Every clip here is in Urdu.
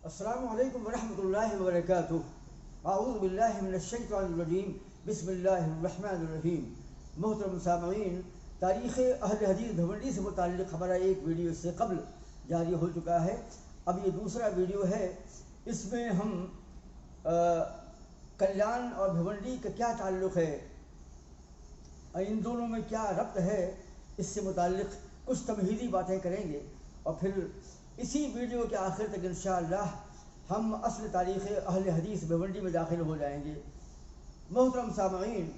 السلام علیکم ورحمۃ اللہ وبرکاتہ۔ اعوذ باللہ من الشیطان الرجیم، بسم اللہ الرحمن الرحیم۔ محترم سامعین، تاریخ اہل حدیث بھیونڈی سے متعلق ہمارا ایک ویڈیو اس سے قبل جاری ہو چکا ہے۔ اب یہ دوسرا ویڈیو ہے، اس میں ہم کلیان اور بھیونڈی کا کیا تعلق ہے، ان دونوں میں کیا ربط ہے، اس سے متعلق کچھ تمہیدی باتیں کریں گے، اور پھر اسی ویڈیو کے آخر تک انشاءاللہ ہم اصل تاریخ اہل حدیث بھیونڈی میں داخل ہو جائیں گے۔ محترم سامعین،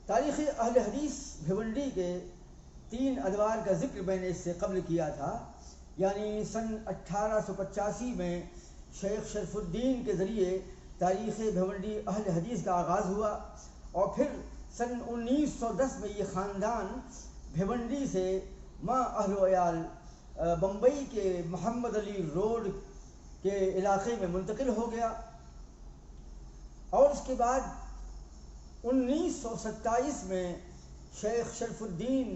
تاریخ اہل حدیث بھیونڈی کے 3 ادوار کا ذکر میں نے اس سے قبل کیا تھا، یعنی سن 1885 میں شیخ شرف الدین کے ذریعے تاریخ بھیونڈی اہل حدیث کا آغاز ہوا، اور پھر سن 1910 میں یہ خاندان بھیونڈی سے ماں اہل و عیال بمبئی کے محمد علی روڈ کے علاقے میں منتقل ہو گیا، اور اس کے بعد 1927 میں شیخ شرف الدین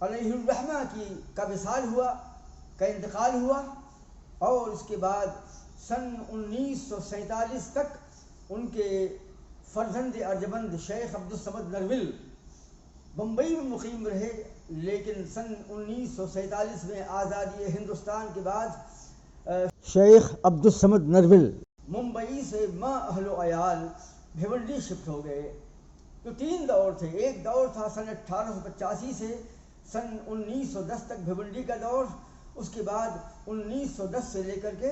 علیہ الرحمہ کا وصال ہوا، کا انتقال ہوا، اور اس کے بعد سن 1947 تک ان کے فرزند ارجمند شیخ عبدالصمد نرول بمبئی میں مقیم رہے، لیکن سن 1947 میں آزادی ہندوستان کے بعد شیخ عبدالصمد نرول ممبئی سے ماں اہل و عیال بھیونڈی شفٹ ہو گئے۔ تو 3 دور تھے، ایک دور تھا سن 1885 سے سن 1910 تک بھیونڈی کا دور، اس کے بعد 1910 سے لے کر کے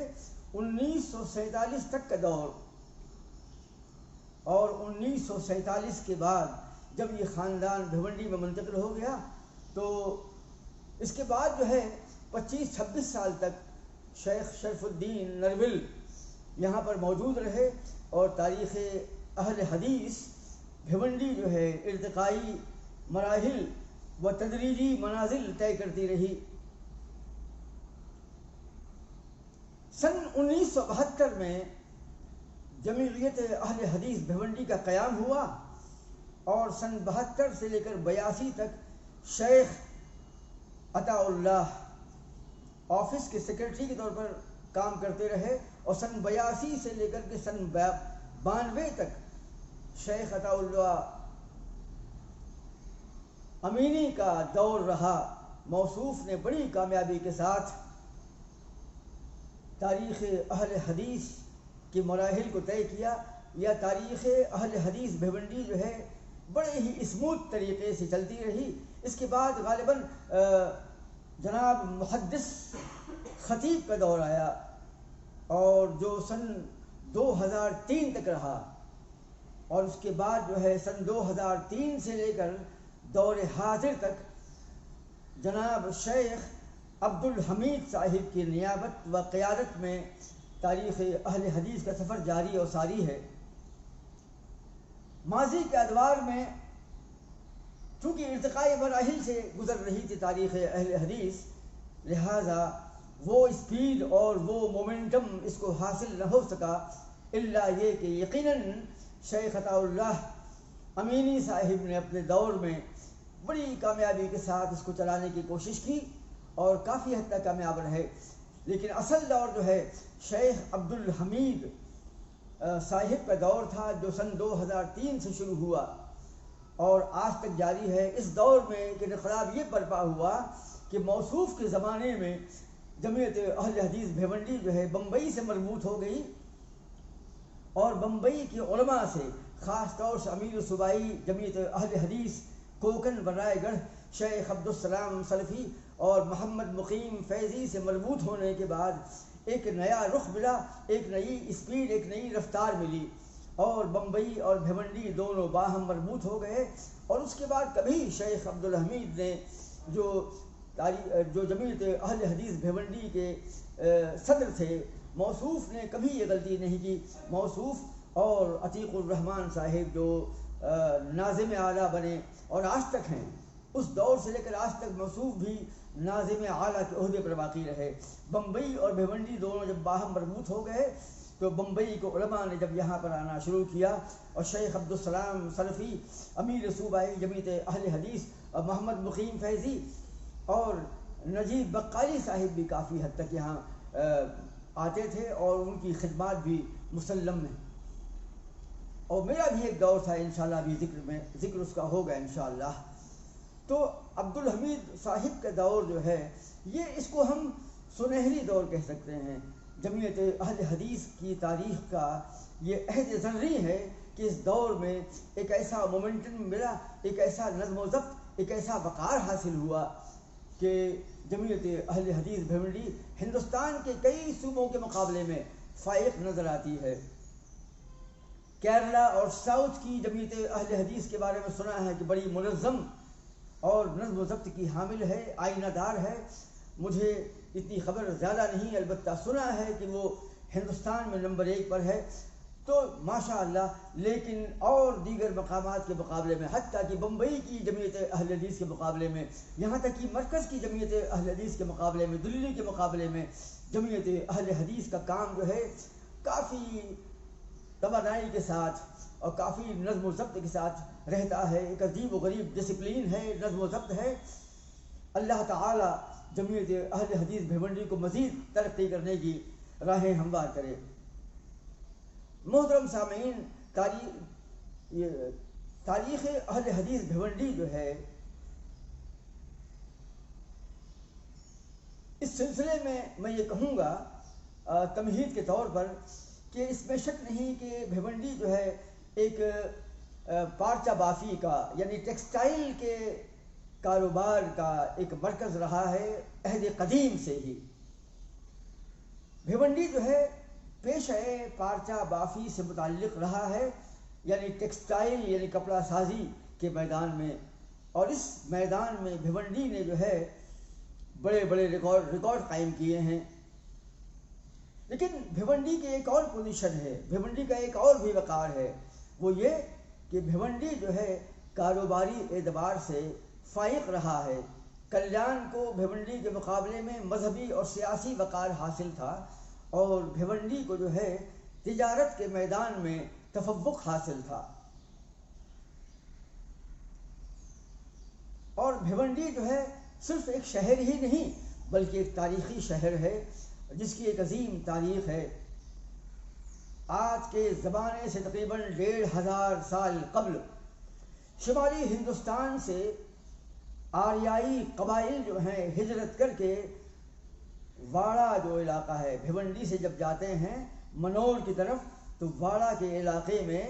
1947 تک کا دور، اور 1947 کے بعد جب یہ خاندان بھیونڈی میں منتقل ہو گیا تو اس کے بعد جو ہے 25-26 سال تک شیخ شرف الدین نرول یہاں پر موجود رہے، اور تاریخ اہل حدیث بھیونڈی جو ہے ارتقائی مراحل و تدریجی منازل طے کرتی رہی۔ سن 1972 میں جمعیت اہل حدیث بھیونڈی کا قیام ہوا، اور سن 72 سے لے کر 82 تک شیخ عطا اللہ آفس کے سیکرٹری کے طور پر کام کرتے رہے، اور سن 82 سے لے کر کے سن 92 تک شیخ عطا اللہ امینی کا دور رہا۔ موصوف نے بڑی کامیابی کے ساتھ تاریخ اہل حدیث کے مراحل کو طے کیا، یا تاریخ اہل حدیث بھیونڈی جو ہے بڑے ہی اسموتھ طریقے سے چلتی رہی۔ اس کے بعد غالباً جناب محدث خطیب کا دور آیا، اور جو سن 2003 تک رہا، اور اس کے بعد جو ہے سن 2003 سے لے کر دور حاضر تک جناب شیخ عبدالحمید صاحب کی نیابت و قیادت میں تاریخ اہل حدیث کا سفر جاری اور ساری ہے۔ ماضی کے ادوار میں چونکہ ارتقائی مراحل سے گزر رہی تھی تاریخ اہل حدیث، لہذا وہ اسپیڈ اور وہ مومنٹم اس کو حاصل نہ ہو سکا، الا یہ کہ یقیناً شیخ عطا اللہ امینی صاحب نے اپنے دور میں بڑی کامیابی کے ساتھ اس کو چلانے کی کوشش کی، اور کافی حد تک کامیاب رہے۔ لیکن اصل دور جو ہے شیخ عبدالحمید صاحب کا دور تھا، جو سن 2003 سے شروع ہوا اور آج تک جاری ہے۔ اس دور میں ایک انقلاب یہ برپا ہوا کہ موصوف کے زمانے میں جمعیت اہل حدیث بھیونڈی جو ہے بمبئی سے مربوط ہو گئی، اور بمبئی کے علماء سے، خاص طور سے امیر صوبائی جمعیت اہل حدیث کوکن و رائے گڑھ شیخ عبدالسلام سلفی اور محمد مقیم فیضی سے مربوط ہونے کے بعد ایک نیا رخ ملا، ایک نئی اسپیڈ، ایک نئی رفتار ملی، اور بمبئی اور بھیونڈی دونوں باہم مربوط ہو گئے۔ اور اس کے بعد کبھی شیخ عبدالحمید نے جو جمعیت اہل حدیث بھیونڈی کے صدر تھے، موصوف نے کبھی یہ غلطی نہیں کی۔ موصوف اور عتیق الرحمن صاحب جو ناظم اعلیٰ بنے اور آج تک ہیں، اس دور سے لے کر آج تک موصوف بھی ناظم اعلیٰ کے عہدے پر باقی رہے۔ بمبئی اور بھیونڈی دونوں جب باہم مربوط ہو گئے تو بمبئی کو علماء نے جب یہاں پر آنا شروع کیا، اور شیخ عبدالسلام سلفی امیر صوبائی جمعیت اہل حدیث اور محمد مقیم فیضی اور نجیب بقالی صاحب بھی کافی حد تک یہاں آتے تھے اور ان کی خدمات بھی مسلم ہیں. اور میرا بھی ایک دور تھا، انشاءاللہ ابھی ذکر اس کا ہوگا انشاءاللہ. تو عبدالحمید صاحب کا دور جو ہے یہ اس کو ہم سنہری دور کہہ سکتے ہیں. جمعیت اہل حدیث کی تاریخ کا یہ عہد ذرّی ہے کہ اس دور میں ایک ایسا مومنٹم ملا، ایک ایسا نظم و ضبط، ایک ایسا وقار حاصل ہوا کہ جمعیت اہل حدیث بھیونڈی ہندوستان کے کئی صوبوں کے مقابلے میں فائق نظر آتی ہے. کیرلا اور ساؤتھ کی جمعیت اہل حدیث کے بارے میں سنا ہے کہ بڑی منظم اور نظم و ضبط کی حامل ہے، آئینہ دار ہے. مجھے اتنی خبر زیادہ نہیں، البتہ سنا ہے کہ وہ ہندوستان میں نمبر 1 پر ہے. تو ماشاء اللہ، لیکن اور دیگر مقامات کے مقابلے میں، حتیٰ کہ بمبئی کی جمعیت اہل حدیث کے مقابلے میں، یہاں تک کہ مرکز کی جمعیت اہل حدیث کے مقابلے میں، دلی کے مقابلے میں جمعیت اہل حدیث کا کام جو ہے کافی توانائی کے ساتھ اور کافی نظم و ضبط کے ساتھ رہتا ہے. ایک عجیب و غریب ڈسپلین ہے، نظم و ضبط ہے. اللہ تعالی جمعیت اہل حدیث بھیونڈی کو مزید ترقی کرنے کی راہیں ہموار کرے. محترم سامعین، تاریخ اہل حدیث بھیونڈی جو ہے، اس سلسلے میں میں یہ کہوں گا تمہید کے طور پر کہ اس میں شک نہیں کہ بھیونڈی جو ہے ایک پارچہ بافی کا یعنی ٹیکسٹائل کے کاروبار کا ایک مرکز رہا ہے عہد قدیم سے ہی. بھیونڈی جو ہے پیشہ پارچہ بافی سے متعلق رہا ہے، یعنی ٹیکسٹائل یعنی کپڑا سازی کے میدان میں. اور اس میدان میں بھیونڈی نے جو ہے بڑے بڑے ریکارڈ قائم کیے ہیں. لیکن بھیونڈی کی ایک اور پوزیشن ہے، بھیونڈی کا ایک اور بھی وقار ہے، وہ یہ کہ بھیونڈی جو ہے کاروباری اعتبار سے فائق رہا ہے. کلیان کو بھیونڈی کے مقابلے میں مذہبی اور سیاسی وقار حاصل تھا، اور بھیونڈی کو جو ہے تجارت کے میدان میں تفوق حاصل تھا. اور بھیونڈی جو ہے صرف ایک شہر ہی نہیں بلکہ ایک تاریخی شہر ہے جس کی ایک عظیم تاریخ ہے. آج کے زمانے سے تقریباً 1500 سال قبل شمالی ہندوستان سے آریائی قبائل جو ہیں ہجرت کر کے واڑہ جو علاقہ ہے بھیونڈی سے جب جاتے ہیں منور کی طرف، تو واڑہ کے علاقے میں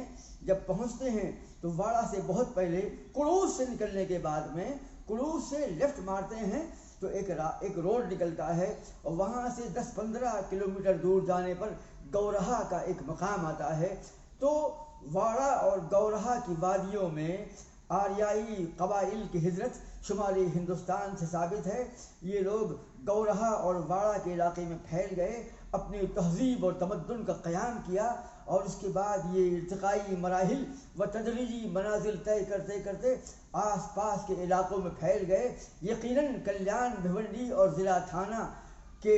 جب پہنچتے ہیں تو واڑہ سے بہت پہلے کڑوس سے نکلنے کے بعد میں کڑوس سے لیفٹ مارتے ہیں تو ایک روڈ نکلتا ہے، اور وہاں سے 10-15 کلومیٹر دور جانے پر گورہا کا ایک مقام آتا ہے. تو واڑہ اور گورہا کی وادیوں میں آریائی قبائل کی ہجرت شمالی ہندوستان سے ثابت ہے. یہ لوگ گورہا اور واڑہ کے علاقے میں پھیل گئے، اپنی تہذیب اور تمدن کا قیام کیا، اور اس کے بعد یہ ارتقائی مراحل و تدریجی منازل طے کرتے کرتے آس پاس کے علاقوں میں پھیل گئے. یقیناً کلیان بھیونڈی اور ضلع تھانہ کے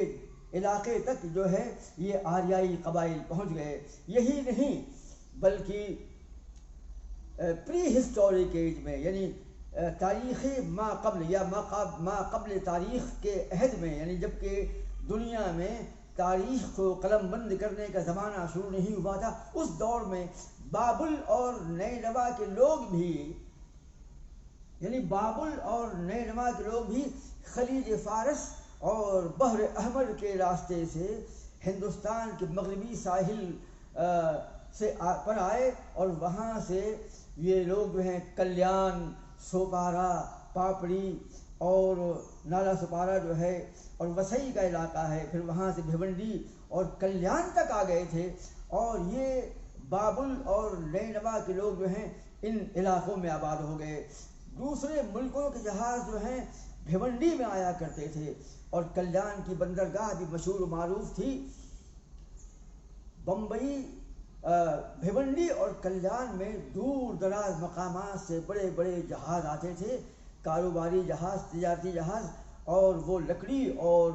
علاقے تک جو ہے یہ آریائی قبائل پہنچ گئے. یہی نہیں بلکہ پری ہسٹورک ایج میں یعنی تاریخ ما قبل یا ما قبل تاریخ کے عہد میں، یعنی جب کہ دنیا میں تاریخ کو قلم بند کرنے کا زمانہ شروع نہیں ہوا تھا، اس دور میں بابل اور نینوا کے لوگ بھی خلیج فارس اور بحر احمر کے راستے سے ہندوستان کے مغربی ساحل سے پر آئے، اور وہاں سے یہ لوگ جو ہیں کلیان، سوپارا، پاپڑی اور نالا سپارا جو ہے اور وسئی کا علاقہ ہے، پھر وہاں سے بھیونڈی اور کلیان تک آ گئے تھے. اور یہ بابل اور نینوا کے لوگ جو ہیں ان علاقوں میں آباد ہو گئے. دوسرے ملکوں کے جہاز جو ہیں بھیونڈی میں آیا کرتے تھے، اور کلیان کی بندرگاہ بھی مشہور و معروف تھی. بمبئی، بھیونڈی اور کلیان میں دور دراز مقامات سے بڑے بڑے جہاز آتے تھے، کاروباری جہاز، تجارتی جہاز، اور وہ لکڑی اور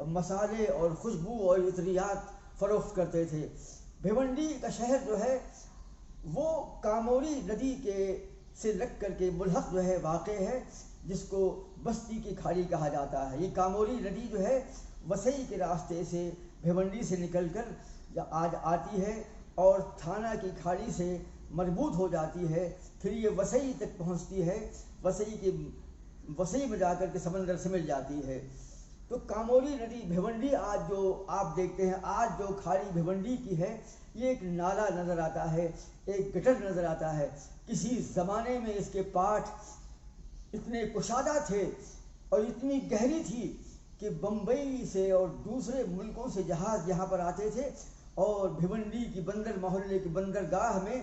مسالے اور خوشبو اور عطریات فروخت کرتے تھے. بھیونڈی کا شہر جو ہے وہ کاموری ندی سے لگ کر کے ملحق جو ہے واقع ہے. جس کو بستی کی کھاڑی کہا جاتا ہے۔ یہ کاموری ندی جو ہے وسئی کے راستے سے بھیونڈی سے نکل کر آج آتی ہے اور تھانہ کی کھاڑی سے مربوط ہو جاتی ہے، پھر یہ وسئی تک پہنچتی ہے، وسئی میں جا کر کے سمندر سے مل جاتی ہے۔ تو کاموری ندی بھیونڈی آج جو آپ دیکھتے ہیں، آج جو کھاڑی بھیونڈی کی ہے، یہ ایک نالا نظر آتا ہے، ایک گٹر نظر آتا ہے۔ کسی زمانے میں اس کے پاٹ اتنے کشادہ تھے اور اتنی گہری تھی کہ بمبئی سے اور دوسرے ملکوں سے جہاز یہاں پر آتے تھے اور بھیونڈی کی بندر محلے کی بندرگاہ میں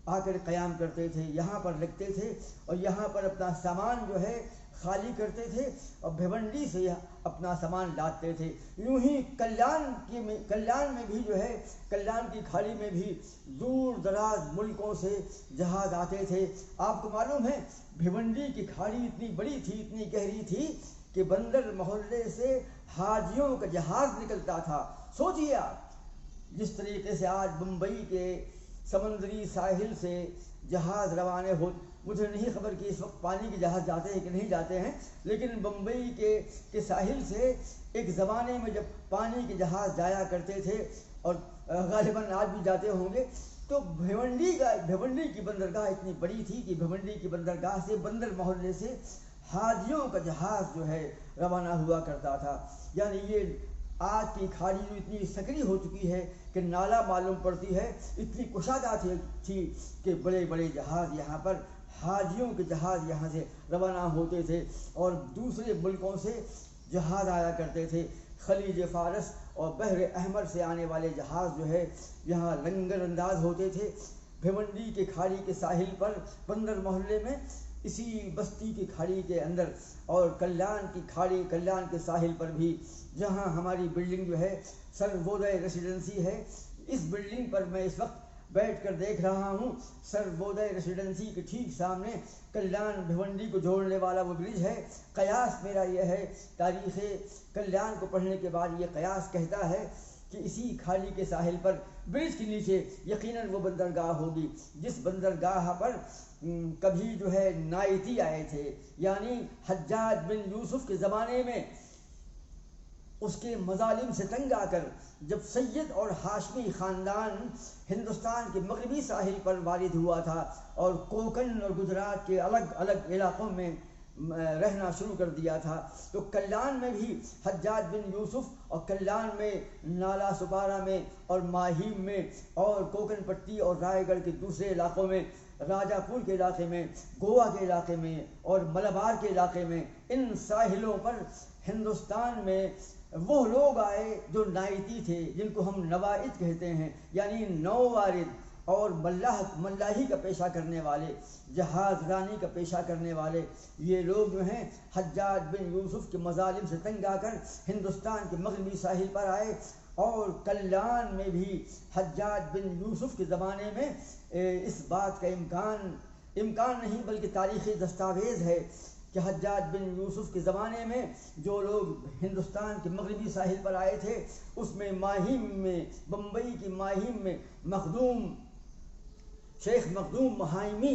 آ کر قیام کرتے تھے، یہاں پر لگتے تھے اور یہاں پر اپنا سامان جو ہے خالی کرتے تھے اور بھیونڈی سے اپنا سامان لاتے تھے۔ یوں ہی کلیان میں بھی جو ہے، کلیان کی کھاڑی میں بھی دور دراز ملکوں سے جہاز آتے تھے۔ آپ کو معلوم ہے بھیونڈی کی کھاڑی اتنی بڑی تھی، اتنی گہری تھی کہ بندر محلے سے حاجیوں کا جہاز نکلتا تھا۔ سوچیے آپ، جس طریقے سے آج بمبئی کے سمندری ساحل سے جہاز روانہ ہو، مجھے نہیں خبر کہ اس وقت پانی کے جہاز جاتے ہیں کہ نہیں جاتے ہیں، لیکن بمبئی کے ساحل سے ایک زمانے میں جب پانی کے جہاز جایا کرتے تھے اور غالباً آج بھی جاتے ہوں گے، تو بھیونڈی کی بندرگاہ اتنی بڑی تھی کہ بھیونڈی کی بندرگاہ سے بندر محلے سے حاجیوں کا جہاز جو ہے روانہ ہوا کرتا تھا۔ یعنی یہ آج کی کھاڑی جو اتنی سکڑی ہو چکی ہے کہ نالا معلوم پڑتی ہے، اتنی کشادہ تھی کہ بڑے بڑے جہاز یہاں پر، حاجیوں کے جہاز یہاں سے روانہ ہوتے تھے اور دوسرے ملکوں سے جہاز آیا کرتے تھے۔ خلیج فارس اور بحر احمر سے آنے والے جہاز جو ہے یہاں لنگر انداز ہوتے تھے۔ بھیونڈی کے کھاڑی کے ساحل پر بندر محلے میں، اسی بستی کی کھاڑی کے اندر، اور کلیان کی کھاڑی، کلیان کے ساحل پر بھی، جہاں ہماری بلڈنگ جو ہے سروودے ریسیڈنسی ہے، اس بلڈنگ پر میں اس وقت بیٹھ کر دیکھ رہا ہوں۔ سروودے ریسیڈنسی کے ٹھیک سامنے کلیان بھیونڈی کو جوڑنے والا وہ برج ہے۔ قیاس میرا یہ ہے، تاریخ کلیان کو پڑھنے کے بعد یہ قیاس کہتا ہے کہ اسی کھاڑی کے ساحل پر برج کے نیچے یقیناً وہ بندرگاہ ہوگی جس بندرگاہ پر کبھی جو ہے نائتی آئے تھے، یعنی حجاج بن یوسف کے زمانے میں اس کے مظالم سے تنگ آ کر جب سید اور ہاشمی خاندان ہندوستان کے مغربی ساحل پر وارد ہوا تھا اور کوکن اور گجرات کے الگ الگ علاقوں میں رہنا شروع کر دیا تھا، تو کلیان میں بھی حجاج بن یوسف، اور کلیان میں، نالا سپارہ میں اور ماہیم میں اور کوکن پٹی اور رائے گڑھ کے دوسرے علاقوں میں، راجہ پور کے علاقے میں، گوا کے علاقے میں اور ملبار کے علاقے میں، ان ساحلوں پر ہندوستان میں وہ لوگ آئے جو نائتی تھے، جن کو ہم نوائت کہتے ہیں، یعنی نووارد اور ملاحی کا پیشہ کرنے والے، جہاز رانی کا پیشہ کرنے والے، یہ لوگ جو ہیں حجاج بن یوسف کے مظالم سے تنگ آ کر ہندوستان کے مغربی ساحل پر آئے، اور کلیان میں بھی حجاج بن یوسف کے زمانے میں اس بات کا امکان نہیں بلکہ تاریخی دستاویز ہے کہ حجاج بن یوسف کے زمانے میں جو لوگ ہندوستان کے مغربی ساحل پر آئے تھے، اس میں ماہیم میں، بمبئی کی ماہیم میں شیخ مخدوم مہائمی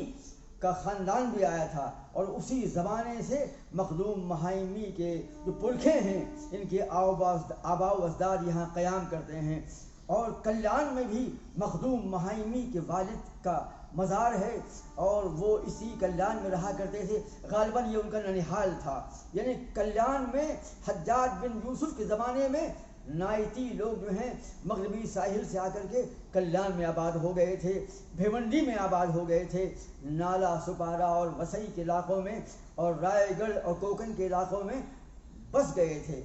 کا خاندان بھی آیا تھا، اور اسی زمانے سے مخدوم مہائمی کے جو پرکھے ہیں، ان کے آباء و اجداد یہاں قیام کرتے ہیں۔ اور کلیان میں بھی مخدوم مہائمی کے والد کا مزار ہے اور وہ اسی کلیان میں رہا کرتے تھے، غالباً یہ ان کا ننیحال تھا۔ یعنی کلیان میں حجاج بن یوسف کے زمانے میں نائتی لوگ جو ہیں مغربی ساحل سے آ کر کے کلیان میں آباد ہو گئے تھے، بھیونڈی میں آباد ہو گئے تھے، نالا سپارہ اور وسئی کے علاقوں میں اور رائے گڑھ اور کوکن کے علاقوں میں بس گئے تھے،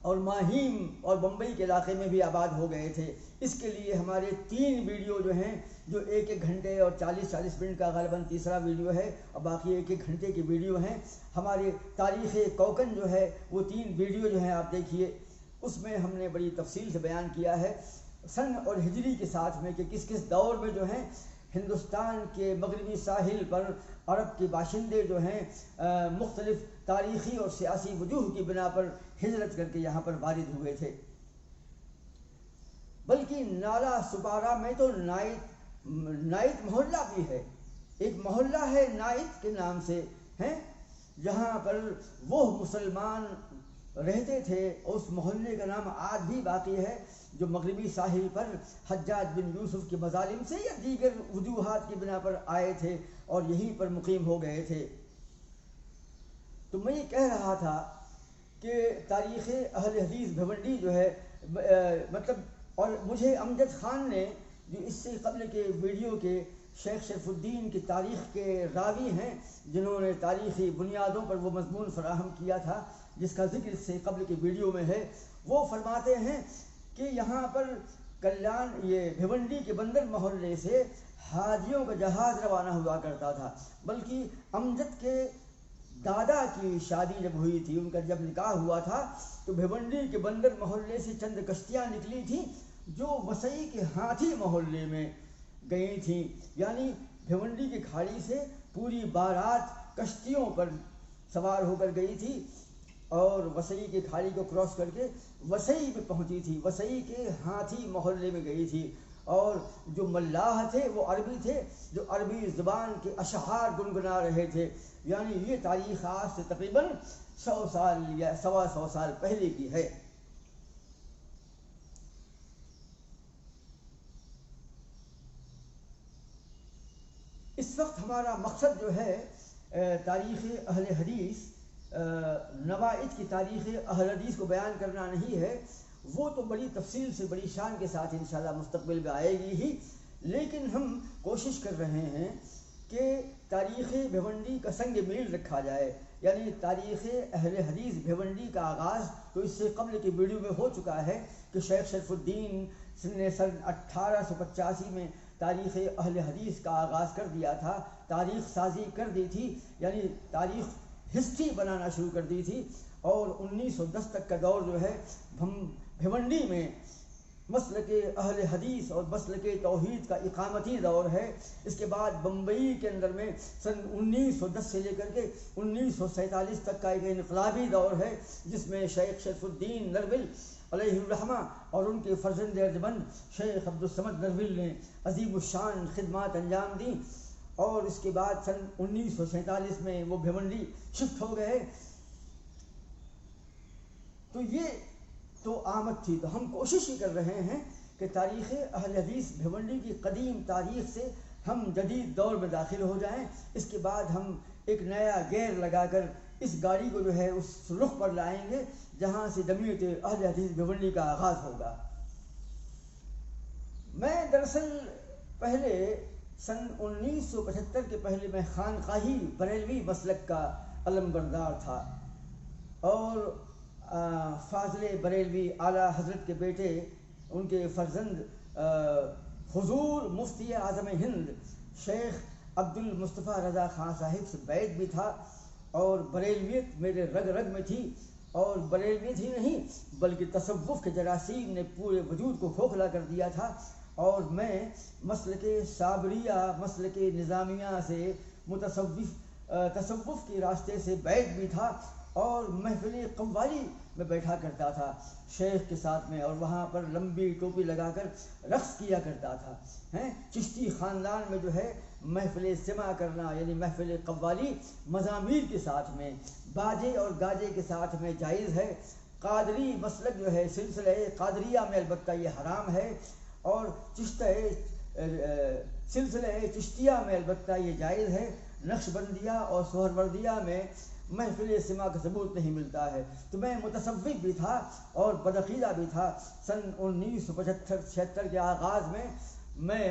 اور ماہیم اور بمبئی کے علاقے میں بھی آباد ہو گئے تھے۔ اس کے لیے ہمارے 3 ویڈیو جو ہیں، جو 1 گھنٹے اور 40 منٹ کا غالباً تیسرا ویڈیو ہے اور باقی 1 گھنٹے کی ویڈیو ہیں، ہمارے تاریخ کوکن جو ہے وہ 3 ویڈیو جو ہیں آپ دیکھیے، اس میں ہم نے بڑی تفصیل سے بیان کیا ہے سن اور ہجری کے ساتھ میں کہ کس کس دور میں جو ہیں ہندوستان کے مغربی ساحل پر عرب کے باشندے جو ہیں مختلف تاریخی اور سیاسی وجوہ کی بنا پر ہجرت کر کے یہاں پر وارد ہوئے تھے۔ بلکہ نالا سپارہ میں تو نائت محلہ بھی ہے، ایک محلہ ہے نائت کے نام سے ہے، جہاں پر وہ مسلمان رہتے تھے، اس محلے کا نام آج بھی باقی ہے، جو مغربی ساحل پر حجاج بن یوسف کے مظالم سے یا دیگر وجوہات کی بنا پر آئے تھے اور یہیں پر مقیم ہو گئے تھے۔ تو میں یہ کہہ رہا تھا کہ تاریخ اہل حدیث بھیونڈی جو ہے مطلب، اور مجھے امجد خان نے، جو اس سے قبل کے ویڈیو کے شیخ شرف الدین کی تاریخ کے راوی ہیں، جنہوں نے تاریخی بنیادوں پر وہ مضمون فراہم کیا تھا جس کا ذکر اس سے قبل کے ویڈیو میں ہے، وہ فرماتے ہیں کہ یہاں پر کلیان یہ بھیونڈی کے بندر محلے سے حاجیوں کا جہاز روانہ ہوا کرتا تھا، بلکہ امجد کے دادا کی شادی جب ہوئی تھی، ان کا جب نکاح ہوا تھا، تو بھیونڈی کے بندر محلے سے چند کشتیاں نکلی تھیں جو وسئی کے ہاتھی محلے میں گئی تھیں، یعنی بھیونڈی کی کھاڑی سے پوری بارات کشتیوں پر سوار ہو کر گئی تھی اور وسئی کی کھاڑی کو کراس کر کے وسئی میں پہنچی تھی، وسئی کے ہاتھی محلے میں گئی تھی، اور جو ملاح تھے وہ عربی تھے، جو عربی زبان کے اشعار گنگنا رہے تھے، یعنی یہ تاریخ آج سے تقریباً 100 سال یا 125 سال پہلے کی ہے۔ اس وقت ہمارا مقصد جو ہے تاریخ اہل حدیث، نوائج کی تاریخ اہل حدیث کو بیان کرنا نہیں ہے، وہ تو بڑی تفصیل سے بڑی شان کے ساتھ انشاءاللہ مستقبل میں آئے گی ہی، لیکن ہم کوشش کر رہے ہیں کہ تاریخ بھیونڈی کا سنگ میل رکھا جائے، یعنی تاریخ اہل حدیث بھیونڈی کا آغاز تو اس سے قبل کی ویڈیو میں ہو چکا ہے کہ شیخ شرف الدین نے سن 1885 میں تاریخ اہل حدیث کا آغاز کر دیا تھا، تاریخ سازی کر دی تھی، یعنی تاریخ ہسٹری بنانا شروع کر دی تھی، اور 1910 تک کا دور جو ہے ہم بھیونڈی میں مسلک اہل حدیث اور مسلک توحید کا اقامتی دور ہے۔ اس کے بعد بمبئی کے اندر میں سن 1910 سے لے کر کے 1947 تک کا ایک انقلابی دور ہے، جس میں شیخ شرف الدین نرول علیہ الرحمہ اور ان کے فرزند ارجمند شیخ عبدالصمد نرول نے عظیم الشان خدمات انجام دیں، اور اس کے بعد سن 1947 میں وہ بھیونڈی شفٹ ہو گئے۔ تو یہ تو آمد تھی، تو ہم کوشش ہی کر رہے ہیں کہ تاریخ اہل حدیث بھیونڈی کی قدیم تاریخ سے ہم جدید دور میں داخل ہو جائیں، اس کے بعد ہم ایک نیا گیئر لگا کر اس گاڑی کو جو ہے اس رخ پر لائیں گے جہاں سے جمعیت اہل حدیث بھیونڈی کا آغاز ہوگا۔ میں دراصل پہلے سن 1975 کے پہلے میں خانقاہی بریلوی مسلک کا علم بردار تھا، اور فاضل بریلوی اعلیٰ حضرت کے بیٹے، ان کے فرزند حضور مفتی اعظم ہند شیخ عبد المصطفیٰ رضا خان صاحب سے بیعت بھی تھا، اور بریلویت میرے رگ رگ میں تھی، اور بریلویت ہی نہیں بلکہ تصوف کے جراثیم نے پورے وجود کو کھوکھلا کر دیا تھا، اور میں مسلک صابریہ مسلک نظامیہ سے تصوف کے راستے سے بیعت بھی تھا، اور محفل قوالی میں بیٹھا کرتا تھا شیخ کے ساتھ میں، اور وہاں پر لمبی ٹوپی لگا کر رقص کیا کرتا تھا۔ چشتی خاندان میں جو ہے محفل سماع کرنا یعنی محفل قوالی مزامیر کے ساتھ میں، باجے اور گاجے کے ساتھ میں جائز ہے۔ قادری مسلک جو ہے سلسلہ قادریہ میں البتہ یہ حرام ہے، اور سلسلہ چشتیہ میں البتہ یہ جائز ہے۔ نقشبندیہ اور سہروردیہ میں محفل سماع کا ثبوت نہیں ملتا ہے۔ تو میں متصوف بھی تھا اور بدعقیدہ بھی تھا۔ سن 1975-76 کے آغاز میں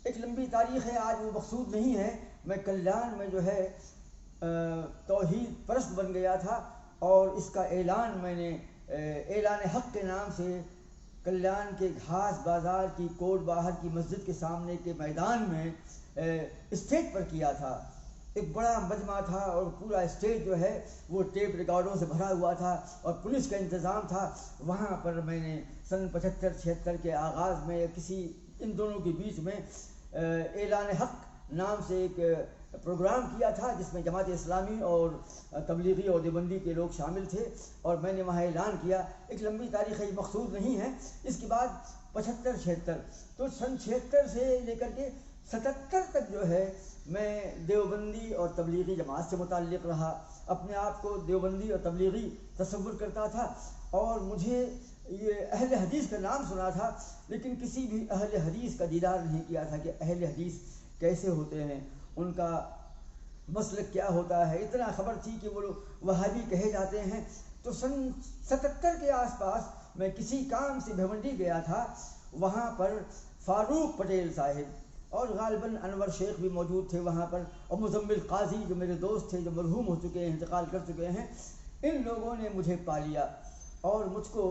ایک لمبی تاریخ ہے، آج وہ مقصود نہیں ہے، میں کلیان میں جو ہے توحید پرست بن گیا تھا، اور اس کا اعلان میں نے اعلان حق کے نام سے کلیان کے گھاس بازار کی کوٹ باہر کی مسجد کے سامنے کے میدان میں اسٹیج پر کیا تھا۔ ایک بڑا مجمع تھا، اور پورا اسٹیج جو ہے وہ ٹیپ ریکارڈوں سے بھرا ہوا تھا، اور پولیس کا انتظام تھا۔ وہاں پر میں نے سن 75-76 کے آغاز میں ان دونوں کے بیچ میں اعلان حق نام سے ایک پروگرام کیا تھا، جس میں جماعت اسلامی اور تبلیغی اور دیوبندی کے لوگ شامل تھے، اور میں نے وہاں اعلان کیا۔ ایک لمبی تاریخ ہے، مقصود نہیں ہے۔ اس کے بعد 75-76 تو سن 76 سے لے کر کے 77 تک جو ہے میں دیوبندی اور تبلیغی جماعت سے متعلق رہا، اپنے آپ کو دیوبندی اور تبلیغی تصور کرتا تھا، اور مجھے یہ اہل حدیث کا نام سنا تھا، لیکن کسی بھی اہل حدیث کا دیدار نہیں کیا تھا کہ اہل حدیث کیسے ہوتے ہیں، ان کا مسلک کیا ہوتا ہے۔ اتنا خبر تھی کہ وہ وہابی کہے جاتے ہیں۔ تو سن 77 کے آس پاس میں کسی کام سے بھیونڈی گیا تھا، وہاں پر فاروق پٹیل صاحب اور غالباً انور شیخ بھی موجود تھے وہاں پر، اور مزمل قاضی جو میرے دوست تھے، جو مرحوم ہو چکے ہیں، انتقال کر چکے ہیں۔ ان لوگوں نے مجھے پا لیا اور مجھ کو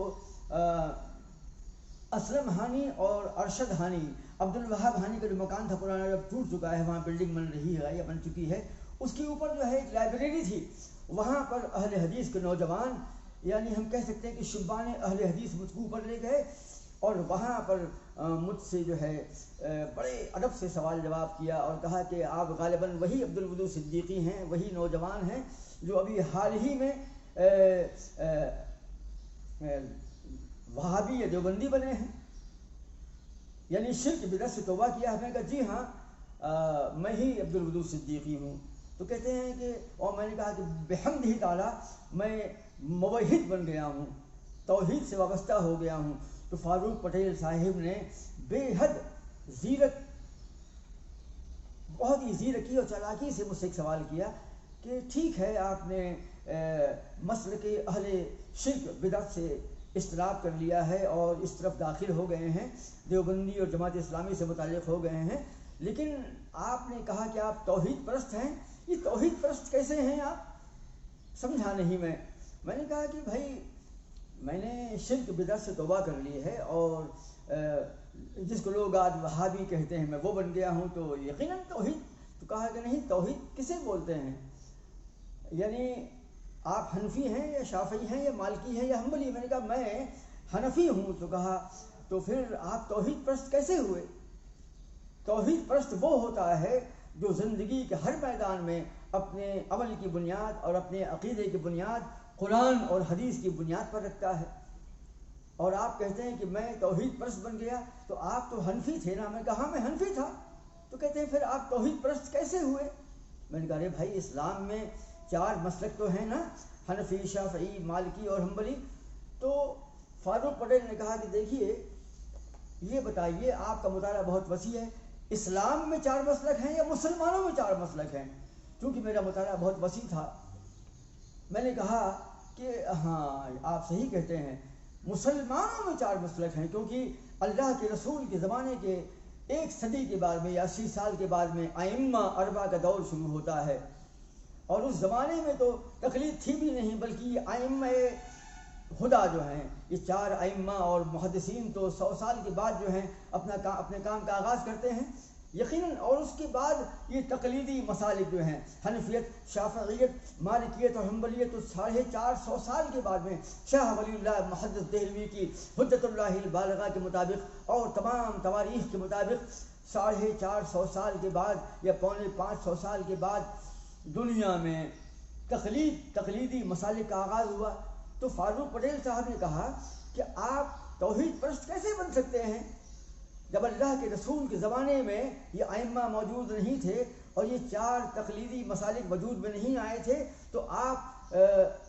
اسلم ہانی اور ارشد ہانی، عبد الوہاب ہانی کا جو مکان تھا پرانا، جب ٹوٹ چکا ہے، وہاں بلڈنگ بن رہی ہے یا بن چکی ہے، اس کے اوپر جو ہے ایک لائبریری تھی، وہاں پر اہل حدیث کے نوجوان، یعنی ہم کہہ سکتے ہیں کہ شبان اہل حدیث مجھ کو اوپر لے گئے، اور وہاں پر مجھ سے جو ہے بڑے ادب سے سوال جواب کیا، اور کہا کہ آپ غالباً وہی عبد الودود صدیقی ہیں، وہی نوجوان ہیں جو ابھی حال ہی میں وہابی یا دیوبندی بنے ہیں، یعنی شرک بدعت سے توبہ کیا ہے۔ میں کہا جی ہاں، میں ہی عبد الودود صدیقی ہوں۔ تو کہتے ہیں کہ، اور میں نے کہا کہ بحمدہ تعالیٰ میں موحد بن گیا ہوں، توحید سے وابستہ ہو گیا ہوں۔ تو فاروق پٹیل صاحب نے بے حد زیرک، بہت ہی زیرکی اور چالاکی سے مجھ سے ایک سوال کیا کہ ٹھیک ہے، آپ نے مسلک اہل شرک بدعت سے اجتناب کر لیا ہے اور اس طرف داخل ہو گئے ہیں، دیوبندی اور جماعت اسلامی سے متعلق ہو گئے ہیں، لیکن آپ نے کہا کہ آپ توحید پرست ہیں۔ یہ توحید پرست کیسے ہیں آپ؟ سمجھا نہیں میں نے کہا کہ بھائی میں نے شرک بدعت سے توبہ کر لی ہے، اور جس کو لوگ آج وہابی کہتے ہیں میں وہ بن گیا ہوں، تو یقیناً توحید۔ تو کہا کہ نہیں، توحید کسے بولتے ہیں؟ یعنی آپ حنفی ہیں یا شافعی ہیں یا مالکی ہیں یا حنبلی؟ میں نے کہا میں حنفی ہوں۔ تو کہا تو پھر آپ توحید پرست کیسے ہوئے؟ توحید پرست وہ ہوتا ہے جو زندگی کے ہر میدان میں اپنے عمل کی بنیاد اور اپنے عقیدے کی بنیاد قرآن اور حدیث کی بنیاد پر رکھتا ہے۔ اور آپ کہتے ہیں کہ میں توحید پرست بن گیا، تو آپ تو حنفی تھے نا؟ میں کہا ہاں میں حنفی تھا۔ تو کہتے ہیں پھر آپ توحید پرست کیسے ہوئے؟ میں نے کہا ارے بھائی، اسلام میں 4 مسلک تو ہیں نا، حنفی، شافعی، مالکی اور حنبلی۔ تو فاروق پٹیل نے کہا کہ دیکھیے، یہ بتائیے، آپ کا مطالعہ بہت وسیع ہے، اسلام میں 4 مسلک ہیں یا مسلمانوں میں 4 مسلک ہیں؟ کیونکہ میرا مطالعہ بہت وسیع تھا، میں نے کہا کہ ہاں آپ صحیح کہتے ہیں، مسلمانوں میں 4 مسلک ہیں، کیونکہ اللہ کے رسول کے زمانے کے 1 صدی کے بعد میں یا 80 سال کے بعد میں ائمہ 4 کا دور شروع ہوتا ہے، اور اس زمانے میں تو تقلید تھی بھی نہیں، بلکہ یہ ائمہ ہدا جو ہیں، یہ 4 ائمہ اور محدثین تو 100 سال کے بعد جو ہیں اپنے کام کا آغاز کرتے ہیں یقیناً، اور اس کے بعد یہ تقلیدی مسالک جو ہیں، حنفیت، شافعیت، مالکیت اور حنبلیت، تو 450 سال کے بعد میں شاہ ولی اللہ محدث دہلوی کی حجت اللہ البالغہ کے مطابق اور تمام تواریخ کے مطابق 450 سال کے بعد یا 450 سال کے بعد دنیا میں تقلیدی مسالک کا آغاز ہوا۔ تو فاروق پٹیل صاحب نے کہا کہ آپ توحید پرست کیسے بن سکتے ہیں جب اللہ کے رسول کے زمانے میں یہ ائمہ موجود نہیں تھے اور یہ 4 تقلیدی مسالک وجود میں نہیں آئے تھے؟ تو آپ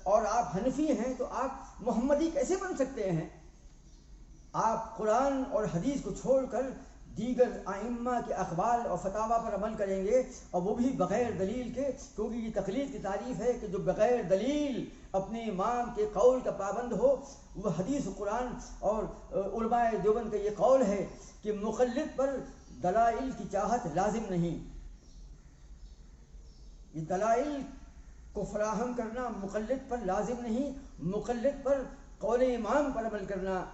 اور آپ حنفی ہیں، تو آپ محمدی کیسے بن سکتے ہیں؟ آپ قرآن اور حدیث کو چھوڑ کر دیگر ائمہ کے اقوال اور فتاویٰ پر عمل کریں گے، اور وہ بھی بغیر دلیل کے، کیونکہ یہ تقلید کی تعریف ہے کہ جو بغیر دلیل اپنے امام کے قول کا پابند ہو، وہ حدیث و قرآن، اور علماء دیوبند کا یہ قول ہے کہ مقلد پر دلائل کی چاہت لازم نہیں، یہ دلائل کو فراہم کرنا مقلد پر لازم نہیں، مقلد پر قول امام پر عمل کرنا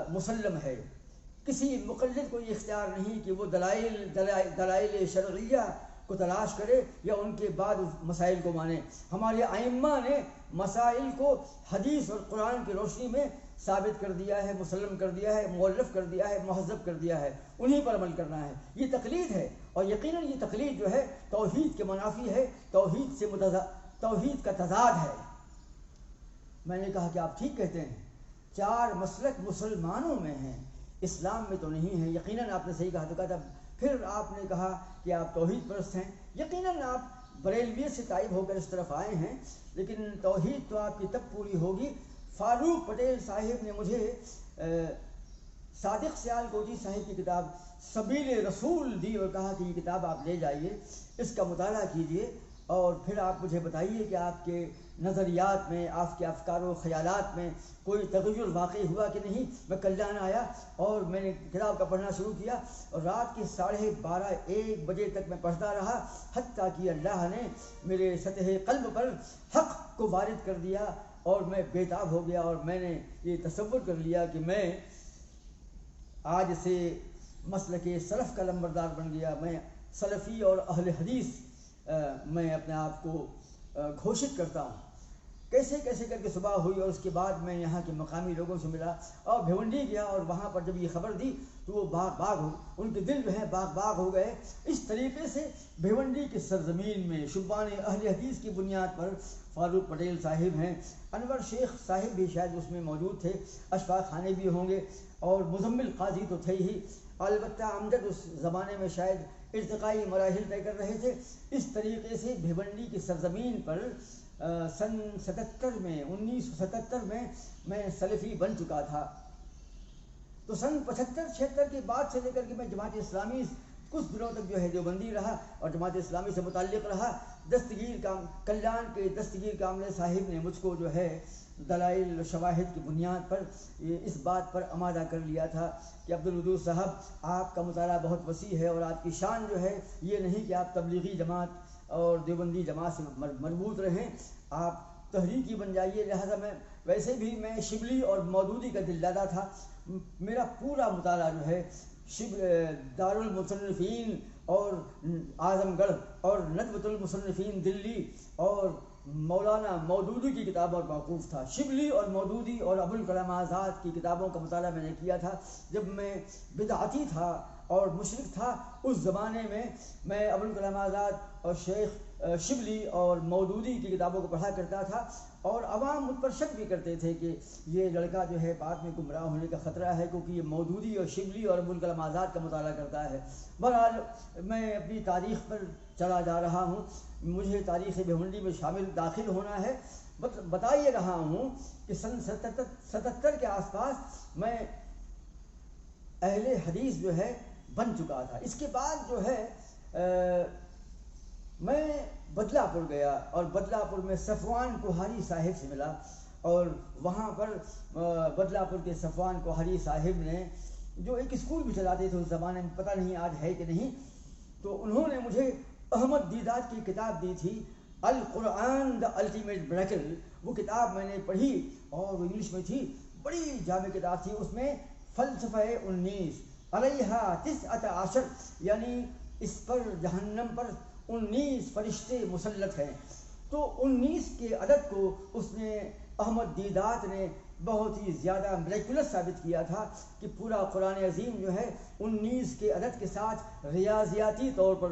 مسلم ہے۔ کسی مقلد کو یہ اختیار نہیں کہ وہ دلائل شرعیہ کو تلاش کرے یا ان کے بعد مسائل کو مانے۔ ہمارے ائمہ نے مسائل کو حدیث اور قرآن کی روشنی میں ثابت کر دیا ہے، مسلم کر دیا ہے، مؤلف کر دیا ہے، مہذب کر دیا ہے، انہی پر عمل کرنا ہے۔ یہ تقلید ہے، اور یقیناً یہ تقلید جو ہے توحید کے منافی ہے، توحید کا تضاد ہے۔ میں نے کہا کہ آپ ٹھیک کہتے ہیں، 4 مسلک مسلمانوں میں ہیں، اسلام میں تو نہیں ہے۔ یقیناً آپ نے صحیح کہا۔ تو کہا تھا پھر آپ نے کہا کہ آپ توحید پرست ہیں، یقیناً آپ بریلویت سے تائب ہو کر اس طرف آئے ہیں، لیکن توحید تو آپ کی تب پوری ہوگی۔ فاروق پٹیل صاحب نے مجھے صادق سیال کوٹی صاحب کی کتاب سبیل رسول دی اور کہا کہ یہ کتاب آپ لے جائیے، اس کا مطالعہ کیجئے اور پھر آپ مجھے بتائیے کہ آپ کے نظریات میں، آپ کے افکار و خیالات میں کوئی تغیر واقع ہوا کہ نہیں۔ میں کلیان آیا اور میں نے کتاب کا پڑھنا شروع کیا اور رات کے 12:30-1 بجے تک میں پڑھتا رہا، حتیٰ کہ اللہ نے میرے سطح قلب پر حق کو وارد کر دیا اور میں بےتاب ہو گیا، اور میں نے یہ تصور کر لیا کہ میں آج سے مسلک سلف کا لمبردار بن گیا، میں سلفی اور اہل حدیث میں اپنے آپ کو گھوشت کرتا ہوں۔ کیسے کیسے کر کے صبح ہوئی اور اس کے بعد میں یہاں کے مقامی لوگوں سے ملا اور بھیونڈی گیا، اور وہاں پر جب یہ خبر دی تو وہ باغ ہو، ان کے دل جو ہے باغ ہو گئے۔ اس طریقے سے بھیونڈی کی سرزمین میں شبان اہل حدیث کی بنیاد پر فاروق پٹیل صاحب ہیں، انور شیخ صاحب بھی شاید اس میں موجود تھے، اشفاق خانے بھی ہوں گے، اور مزمل قاضی تو تھے ہی، البتہ امجد اس زمانے میں شاید ارتقائی مراحل طے کر رہے تھے۔ اس طریقے سے بھیونڈی کی سرزمین پر سن 1977 میں سلفی بن چکا تھا۔ تو سن 75-76 کے بعد سے لے کر کے میں جماعت اسلامی کچھ دنوں تک جو ہے دیوبندی رہا اور جماعت اسلامی سے متعلق رہا۔ کلیان کے دستگیر کاملے صاحب نے مجھ کو جو ہے دلائل و شواہد کی بنیاد پر اس بات پر آمادہ کر لیا تھا کہ عبدالودود صاحب، آپ کا مطالعہ بہت وسیع ہے اور آپ کی شان جو ہے یہ نہیں کہ آپ تبلیغی جماعت اور دیوبندی جماعت سے مربوط رہیں، آپ تحریکی بن جائیے۔ لہذا ویسے بھی میں شبلی اور مودودی کا دل دادا تھا۔ میرا پورا مطالعہ جو ہے دارالمصنفین اور اعظم گڑھ اور ندوۃ المصنفین دلی اور مولانا مودودی کی کتابوں پر موقوف تھا۔ شبلی اور مودودی اور ابوالکلام آزاد کی کتابوں کا مطالعہ میں نے کیا تھا۔ جب میں بدعتی تھا اور مشرک تھا اس زمانے میں ابوالکلام آزاد اور شیخ شبلی اور مودودی کی کتابوں کو پڑھا کرتا تھا، اور عوام مجھ پر شک بھی کرتے تھے کہ یہ لڑکا جو ہے بعد میں گمراہ ہونے کا خطرہ ہے، کیونکہ یہ مودودی اور شبلی اور ابوالکلام آزاد کا مطالعہ کرتا ہے۔ بہرحال میں اپنی تاریخ پر چلا جا رہا ہوں، مجھے تاریخ بھیونڈی میں داخل ہونا ہے۔ بتا یہ رہا ہوں کہ سن 77 کے آس پاس میں اہل حدیث جو ہے بن چکا تھا۔ اس کے بعد جو ہے میں بدلہ پور گیا اور بدلہ پور میں صفوان کوہاری صاحب سے ملا، اور وہاں پر بدلہ پور کے صفوان کوہاری صاحب نے جو ایک اسکول بھی چلاتے تھے اس زمانے میں، پتہ نہیں آج ہے کہ نہیں، تو انہوں نے مجھے احمد دیدات کی کتاب دی تھی، القرآن دا الٹیمیٹ میریکل۔ وہ کتاب میں نے پڑھی اور وہ انگلش میں تھی، بڑی جامع کتاب تھی۔ اس میں فلسفہ 19 علیہا 19 یعنی اس پر جہنم پر 19 فرشتے مسلط ہیں۔ تو 19 کے عدد کو اس نے احمد دیدات نے بہت ہی زیادہ میریکولس ثابت کیا تھا کہ پورا قرآن عظیم جو ہے 19 کے عدد کے ساتھ ریاضیاتی طور پر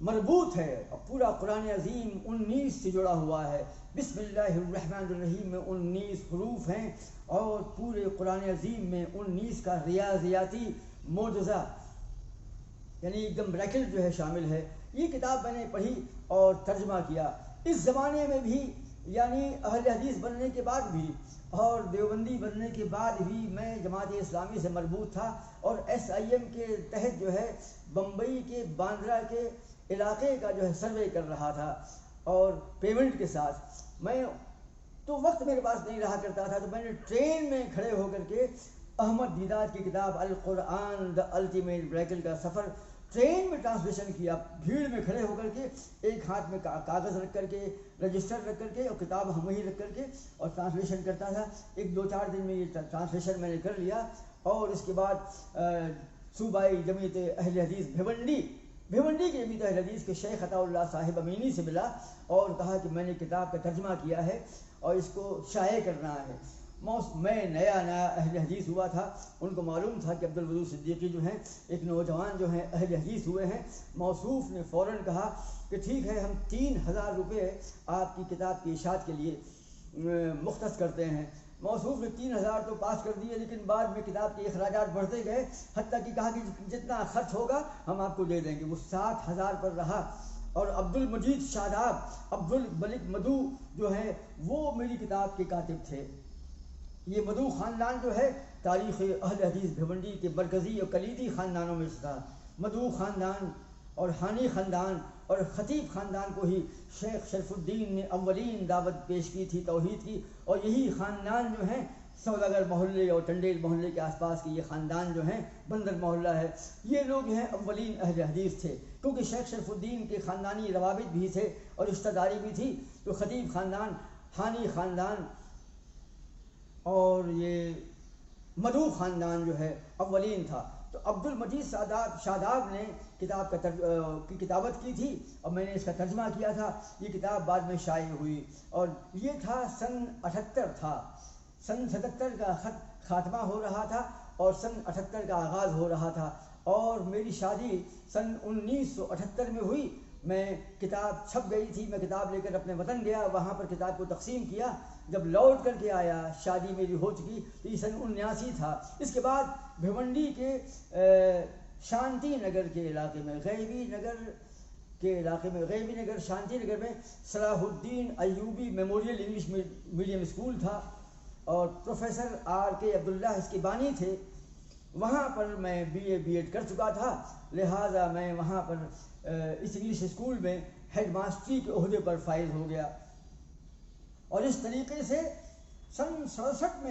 مربوط ہے، اور پورا قرآن عظیم 19 سے جڑا ہوا ہے۔ بسم اللہ الرحمن الرحیم میں 19 حروف ہیں، اور پورے قرآن عظیم میں 19 کا ریاضیاتی معجزہ یعنی ایک دم میریکل جو ہے شامل ہے۔ یہ کتاب میں نے پڑھی اور ترجمہ کیا۔ اس زمانے میں بھی یعنی اہل حدیث بننے کے بعد بھی اور دیوبندی بننے کے بعد بھی میں جماعت اسلامی سے مربوط تھا، اور SIM کے تحت جو ہے بمبئی کے باندرا کے علاقے کا جو ہے سروے کر رہا تھا، اور پیمنٹ کے ساتھ میں تو وقت میرے پاس نہیں رہا کرتا تھا، تو میں نے ٹرین میں کھڑے ہو کر کے احمد دیدات کی کتاب القرآن دا الٹیمیٹ میریکل کا سفر ٹرین میں ٹرانسلیشن کیا، بھیڑ میں کھڑے ہو کر کے، ایک ہاتھ میں کاغذ رکھ کر کے، رجسٹر رکھ کر کے اور کتاب ہم وہیں رکھ کر کے اور ٹرانسلیشن کرتا تھا۔ 1-2-4 دن میں یہ ٹرانسلیشن میں نے کر لیا، اور اس کے بعد صوبائی جمعیت اہل حدیث بھیونڈی کے جمعیت اہل حدیث کے شیخ عطا اللہ صاحب امینی سے ملا اور کہا کہ میں نے کتاب کا ترجمہ کیا ہے اور اس کو شائع کرنا ہے۔ میں نیا اہل حدیث ہوا تھا، ان کو معلوم تھا کہ عبدالودود صدیقی جو ہیں ایک نوجوان جو ہیں اہل حدیث ہوئے ہیں۔ موصوف نے فوراً کہا کہ ٹھیک ہے، ہم 3000 روپے آپ کی کتاب کی اشاعت کے لیے مختص کرتے ہیں۔ موصوف نے 3000 تو پاس کر دیے، لیکن بعد میں کتاب کے اخراجات بڑھتے گئے، حتیٰ کہ کہا کہ جتنا خرچ ہوگا ہم آپ کو دے دیں گے، وہ 70,000 پر رہا۔ اور عبد المجید شاداب، عبد الملک مدعو جو ہے وہ میری کتاب کے کاتب تھے۔ یہ مدعو خاندان جو ہے تاریخ اہل حدیث بھیونڈی کے مرکزی اور کلیدی خاندانوں میں سے تھا۔ مدعو خاندان اور حانی خاندان اور خطیب خاندان کو ہی شیخ شرف الدین نے اولین دعوت پیش کی تھی توحید کی، اور یہی خاندان جو ہیں سوداگر محلے اور ٹنڈیل محلے کے آس پاس کے یہ خاندان جو ہیں، بندر محلہ ہے، یہ لوگ ہیں اولین اہل حدیث تھے، کیونکہ شیخ شرف الدین کے خاندانی روابط بھی تھے اور رشتہ داری بھی تھی، تو خطیب خاندان، حانی خاندان اور یہ مدعو خاندان جو ہے اولین تھا۔ تو عبد المجید شاداب نے کتاب کی کتابت کی تھی اور میں نے اس کا ترجمہ کیا تھا۔ یہ کتاب بعد میں شائع ہوئی اور یہ تھا سن 78 تھا، سن 77 کا خاتمہ ہو رہا تھا اور سن 78 کا آغاز ہو رہا تھا، اور میری شادی سن 1978 میں ہوئی۔ میں کتاب چھپ گئی تھی، میں کتاب لے کر اپنے وطن گیا، وہاں پر کتاب کو تقسیم کیا، جب لوٹ کر کے آیا شادی میری ہو چکی، تو یہ سن 79 تھا۔ اس کے بعد بھیونڈی کے شانتی نگر کے علاقے میں، غیبی نگر شانتی نگر میں Salahuddin Ayyubi memorial English medium school تھا، اور پروفیسر RK عبداللہ اس کے بانی تھے۔ وہاں پر میں BA B.Ed کر چکا تھا، لہٰذا میں وہاں پر اس انگلش اسکول میں ہیڈ ماسٹری کے عہدے پر فائز ہو گیا۔ اور اس طریقے سے سن 77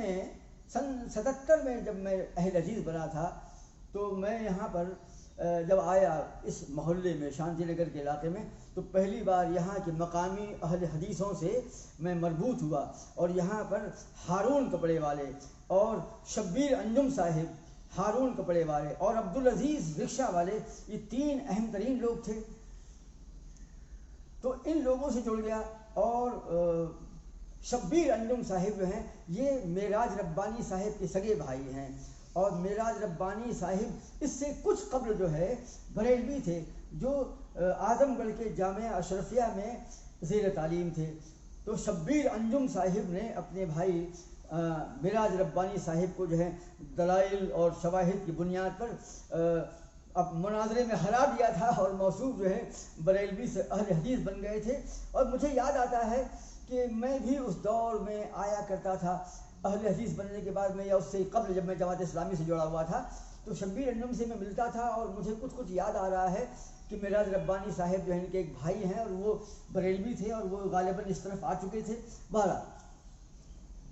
میں جب میں اہل حدیث بنا تھا، تو میں یہاں پر جب آیا اس محلے میں شانتی نگر کے علاقے میں، تو پہلی بار یہاں کے مقامی اہل حدیثوں سے میں مربوط ہوا، اور یہاں پر ہارون کپڑے والے اور شبیر انجم صاحب، ہارون کپڑے والے اور عبدالعزیز رکشہ والے، یہ 3 اہم ترین لوگ تھے۔ تو ان لوگوں سے جڑ گیا، اور شبیر انجم صاحب جو ہیں یہ معراج ربانی صاحب کے سگے بھائی ہیں، اور معراج ربانی صاحب اس سے کچھ قبل جو ہے بریلوی تھے، جو اعظم گڑھ کے جامعہ اشرفیہ میں زیر تعلیم تھے۔ تو شبیر انجم صاحب نے اپنے بھائی معراج ربانی صاحب کو جو ہے دلائل اور شواہد کی بنیاد پر اب مناظرے میں ہرا دیا تھا، اور موصوف جو ہے بریلوی سے اہل حدیث بن گئے تھے۔ اور مجھے یاد آتا ہے کہ میں بھی اس دور میں آیا کرتا تھا، اہل حدیث بننے کے بعد میں یا اس سے قبل جب میں جماعت اسلامی سے جڑا ہوا تھا، تو شبیر انجم سے میں ملتا تھا، اور مجھے کچھ یاد آ رہا ہے کہ معراج ربانی صاحب جو ہیں ان کے ایک بھائی ہیں، اور وہ بریلوی تھے، اور وہ غالباً اس طرف آ چکے تھے۔ بہرحال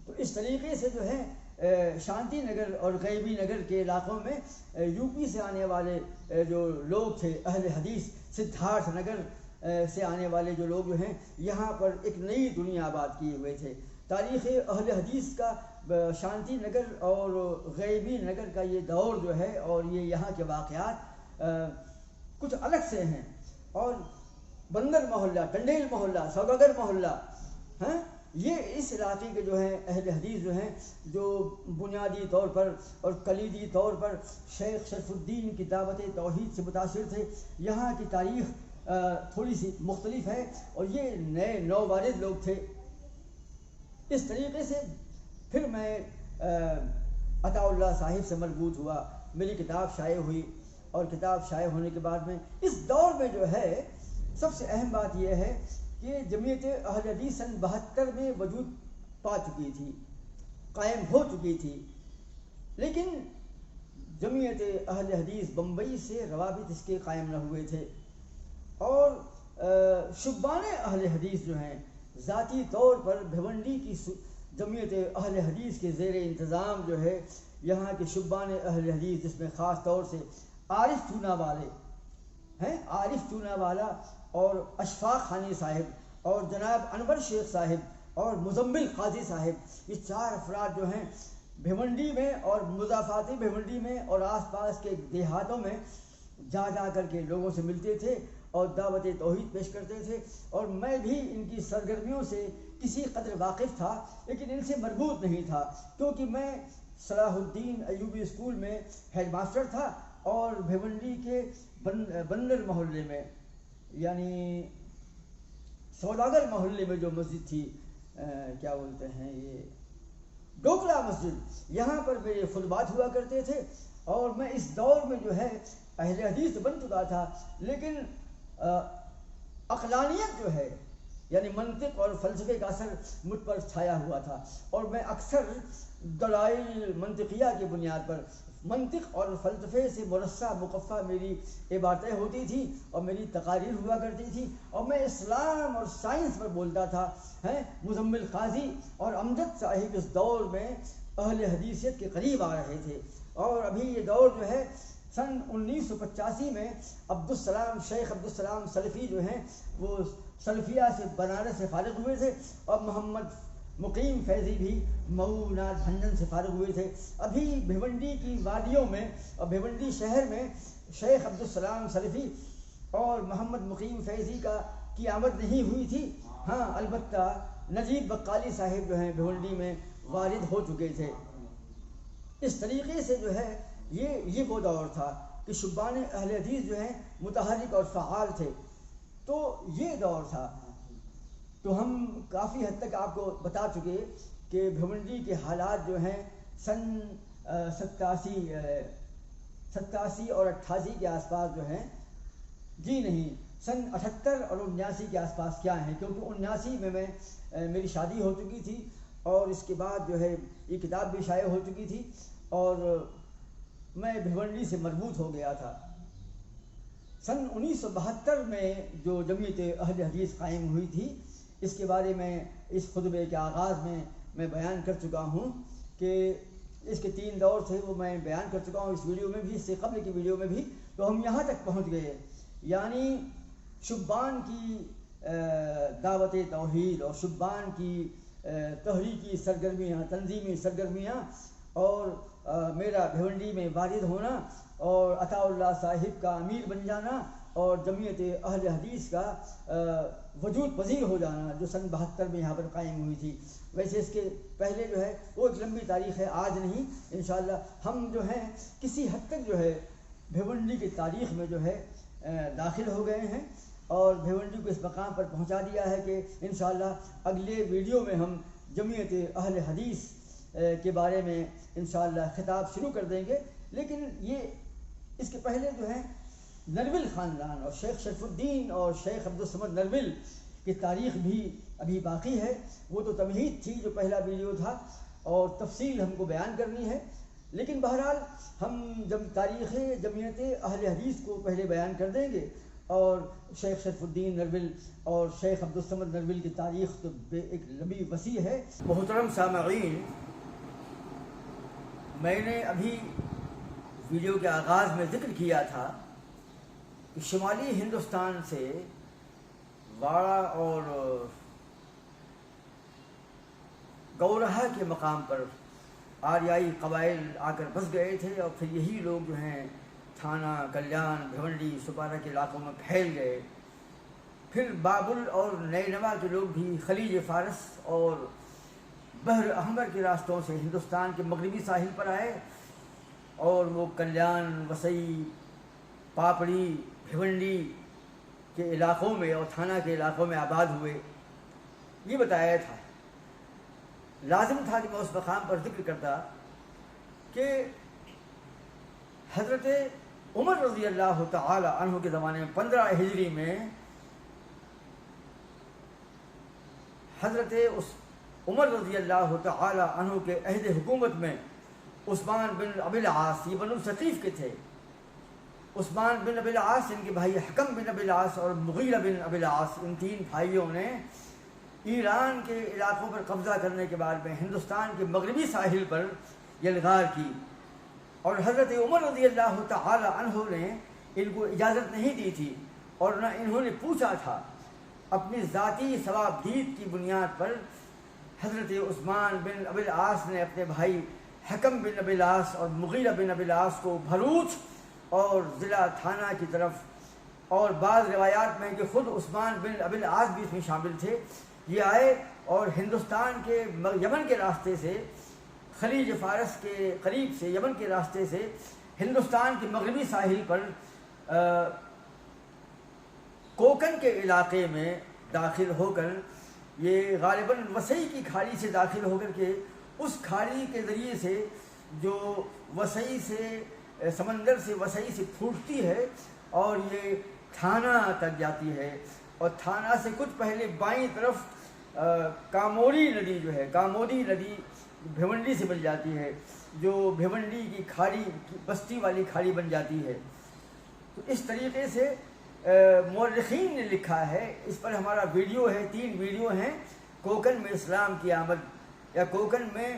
تو اس طریقے سے جو ہے شانتی نگر اور غیبی نگر کے علاقوں میں UP سے آنے والے جو لوگ تھے اہل حدیث، سدھارتھ نگر سے آنے والے جو لوگ جو ہیں یہاں پر ایک نئی دنیا آباد کیے ہوئے تھے۔ تاریخ اہل حدیث کا شانتی نگر اور غیبی نگر کا یہ دور جو ہے اور یہ یہاں کے واقعات کچھ الگ سے ہیں، اور بندر محلہ، ٹنڈیل محلہ، سوداگر محلہ، ہیں یہ اس علاقے کے جو ہیں اہل حدیث جو ہیں، جو بنیادی طور پر اور کلیدی طور پر شیخ شرف الدین کی دعوت توحید سے متاثر تھے۔ یہاں کی تاریخ تھوڑی سی مختلف ہے، اور یہ نئے نووارد لوگ تھے۔ اس طریقے سے پھر میں عطا اللہ صاحب سے مربوط ہوا، میری کتاب شائع ہوئی، اور کتاب شائع ہونے کے بعد میں اس دور میں جو ہے سب سے اہم بات یہ ہے کہ جمعیت اہل حدیث سن 72 میں وجود پا چکی تھی، قائم ہو چکی تھی، لیکن جمعیت اہل حدیث بمبئی سے روابط اس کے قائم نہ ہوئے تھے، اور شبان اہل حدیث جو ہیں ذاتی طور پر بھیونڈی کی جمعیت اہل حدیث کے زیر انتظام جو ہے یہاں کے شبان اہل حدیث، جس میں خاص طور سے عارف چونا والے ہیں، عارف چونا والا اور اشفاق خانی صاحب اور جناب انور شیخ صاحب اور مزمل قاضی صاحب، یہ 4 افراد جو ہیں بھیونڈی میں اور مضافاتی بھیونڈی میں اور آس پاس کے دیہاتوں میں جا کر کے لوگوں سے ملتے تھے اور دعوت توحید پیش کرتے تھے، اور میں بھی ان کی سرگرمیوں سے کسی قدر واقف تھا، لیکن ان سے مربوط نہیں تھا، کیونکہ میں صلاح الدین ایوبی اسکول میں ہیڈ ماسٹر تھا، اور بھیونڈی کے بندر محلے میں یعنی سوداگر محلے میں جو مسجد تھی، کیا بولتے ہیں یہ ڈوکلا مسجد، یہاں پر میرے خطبات ہوا کرتے تھے، اور میں اس دور میں جو ہے اہل حدیث بن چکا تھا، لیکن عقلانیت جو ہے یعنی منطق اور فلسفے کا اثر مجھ پر چھایا ہوا تھا، اور میں اکثر دلائل منطقیہ کی بنیاد پر منطق اور فلسفے سے مرصع مقفع میری عبارتیں ہوتی تھی اور میری تقاریر ہوا کرتی تھی، اور میں اسلام اور سائنس پر بولتا تھا. مزمل قاضی اور امجد صاحب اس دور میں اہل حدیثیت کے قریب آ رہے تھے، اور ابھی یہ دور جو ہے سن 1985 میں شیخ عبدالسلام سلفی جو ہیں وہ سلفیہ سے بنارس سے فارغ ہوئے تھے، اور محمد مقیم فیضی بھی مئو ناز بھنجن سے فارغ ہوئے تھے. ابھی بھیونڈی کی وادیوں میں اور بھیونڈی شہر میں شیخ عبدالسلام سلفی اور محمد مقیم فیضی کی آمد نہیں ہوئی تھی. ہاں البتہ نجیب بقالی صاحب جو ہیں بھیونڈی میں وارد ہو چکے تھے. اس طریقے سے جو ہے یہ وہ دور تھا کہ شبان اہل حدیث جو ہیں متحرک اور فعال تھے. تو یہ دور تھا. تو ہم کافی حد تک آپ کو بتا چکے کہ بھیونڈی کے حالات جو ہیں سن 87 اور 88 کے آس پاس جو ہیں، جی نہیں، سن 78 اور 79 کے آس پاس کیا ہیں، کیونکہ 79 میں میری شادی ہو چکی تھی، اور اس کے بعد جو ہے یہ کتاب بھی شائع ہو چکی تھی، اور میں بھیونڈی سے مربوط ہو گیا تھا. سن 1972 میں جو جمعیت اہل حدیث قائم ہوئی تھی، اس کے بارے میں اس خطبے کے آغاز میں بیان کر چکا ہوں کہ اس کے 3 دور تھے، وہ میں بیان کر چکا ہوں اس ویڈیو میں بھی، اس سے قبل کی ویڈیو میں بھی. تو ہم یہاں تک پہنچ گئے، یعنی شبان کی دعوت توحید اور شبان کی تحریکی سرگرمیاں، تنظیمی سرگرمیاں، اور میرا بھیونڈی میں وارد ہونا، اور عطا اللہ صاحب کا امیر بن جانا، اور جمعیت اہل حدیث کا وجود پذیر ہو جانا جو سن 72 میں یہاں پر قائم ہوئی تھی. ویسے اس کے پہلے جو ہے وہ ایک لمبی تاریخ ہے، آج نہیں انشاءاللہ ہم جو ہیں کسی حد تک جو ہے بھیونڈی کی تاریخ میں جو ہے داخل ہو گئے ہیں، اور بھیونڈی کو اس مقام پر پہنچا دیا ہے کہ انشاءاللہ اگلے ویڈیو میں ہم جمعیت اہل حدیث کے بارے میں انشاءاللہ خطاب شروع کر دیں گے. لیکن یہ اس کے پہلے جو ہے نرول خاندان اور شیخ شرف الدین اور شیخ عبدالصمد نرول کی تاریخ بھی ابھی باقی ہے. وہ تو تمہید تھی جو پہلا ویڈیو تھا، اور تفصیل ہم کو بیان کرنی ہے. لیکن بہرحال ہم تاریخ جمعیت اہل حدیث کو پہلے بیان کر دیں گے، اور شیخ شرف الدین نرول اور شیخ عبدالصمد نرول کی تاریخ تو ایک لمبی وسیع ہے. محترم سامعین، میں نے ابھی ویڈیو کے آغاز میں ذکر کیا تھا کہ شمالی ہندوستان سے واڑہ اور گورہا کے مقام پر آریائی قبائل آ کر بس گئے تھے، اور پھر یہی لوگ جو ہیں تھانہ، کلیان، بھیونڈی، سپارہ کے علاقوں میں پھیل گئے. پھر بابل اور نینوا کے لوگ بھی خلیج فارس اور بحر احمر کے راستوں سے ہندوستان کے مغربی ساحل پر آئے، اور وہ کلیان، وسئی، پاپڑی، بھیونڈی کے علاقوں میں اور تھانہ کے علاقوں میں آباد ہوئے. یہ بتایا تھا، لازم تھا کہ میں اس مقام پر ذکر کرتا کہ حضرت عمر رضی اللہ تعالی عنہ کے زمانے میں 15 ہجری میں حضرت عمر رضی اللہ تعالی عنہ کے عہد حکومت میں عثمان بن ابی العاص، یہ بنو ثقیف کے تھے، عثمان بن ابی العاص، ان کے بھائی حکم بن ابی العاص اور مغیرہ بن ابی العاص، ان 3 بھائیوں نے ایران کے علاقوں پر قبضہ کرنے کے بعد میں ہندوستان کے مغربی ساحل پر یلغار کی. اور حضرت عمر رضی اللہ تعالی عنہ نے ان کو اجازت نہیں دی تھی، اور نہ انہوں نے پوچھا تھا. اپنی ذاتی ثوابدید کی بنیاد پر حضرت عثمان بن ابی العاص نے اپنے بھائی حکم بن ابی العاص اور مغیرہ بن ابی العاص کو بھروچ اور ضلع تھانہ کی طرف، اور بعض روایات میں کہ خود عثمان بن ابی العاص بھی اس میں شامل تھے، یہ آئے اور ہندوستان کے یمن کے راستے سے، خلیج فارس کے قریب سے، یمن کے راستے سے ہندوستان کے مغربی ساحل پر کوکن کے علاقے میں داخل ہو کر، یہ غالباً وسئی کی کھاڑی سے داخل ہو کر کے اس کھاڑی کے ذریعے سے جو وسیع سے سمندر سے وسیع سے پھوٹتی ہے اور یہ تھانہ تک جاتی ہے، اور تھانہ سے کچھ پہلے بائیں طرف کاموری ندی جو ہے، کاموری ندی بھیونڈی سے مل جاتی ہے، جو بھیونڈی کی کھاڑی بستی والی کھاڑی بن جاتی ہے۔ تو اس طریقے سے مورخین نے لکھا ہے، اس پر ہمارا ویڈیو ہے، 3 ویڈیو ہیں، کوکن میں اسلام کی آمد یا کوکن میں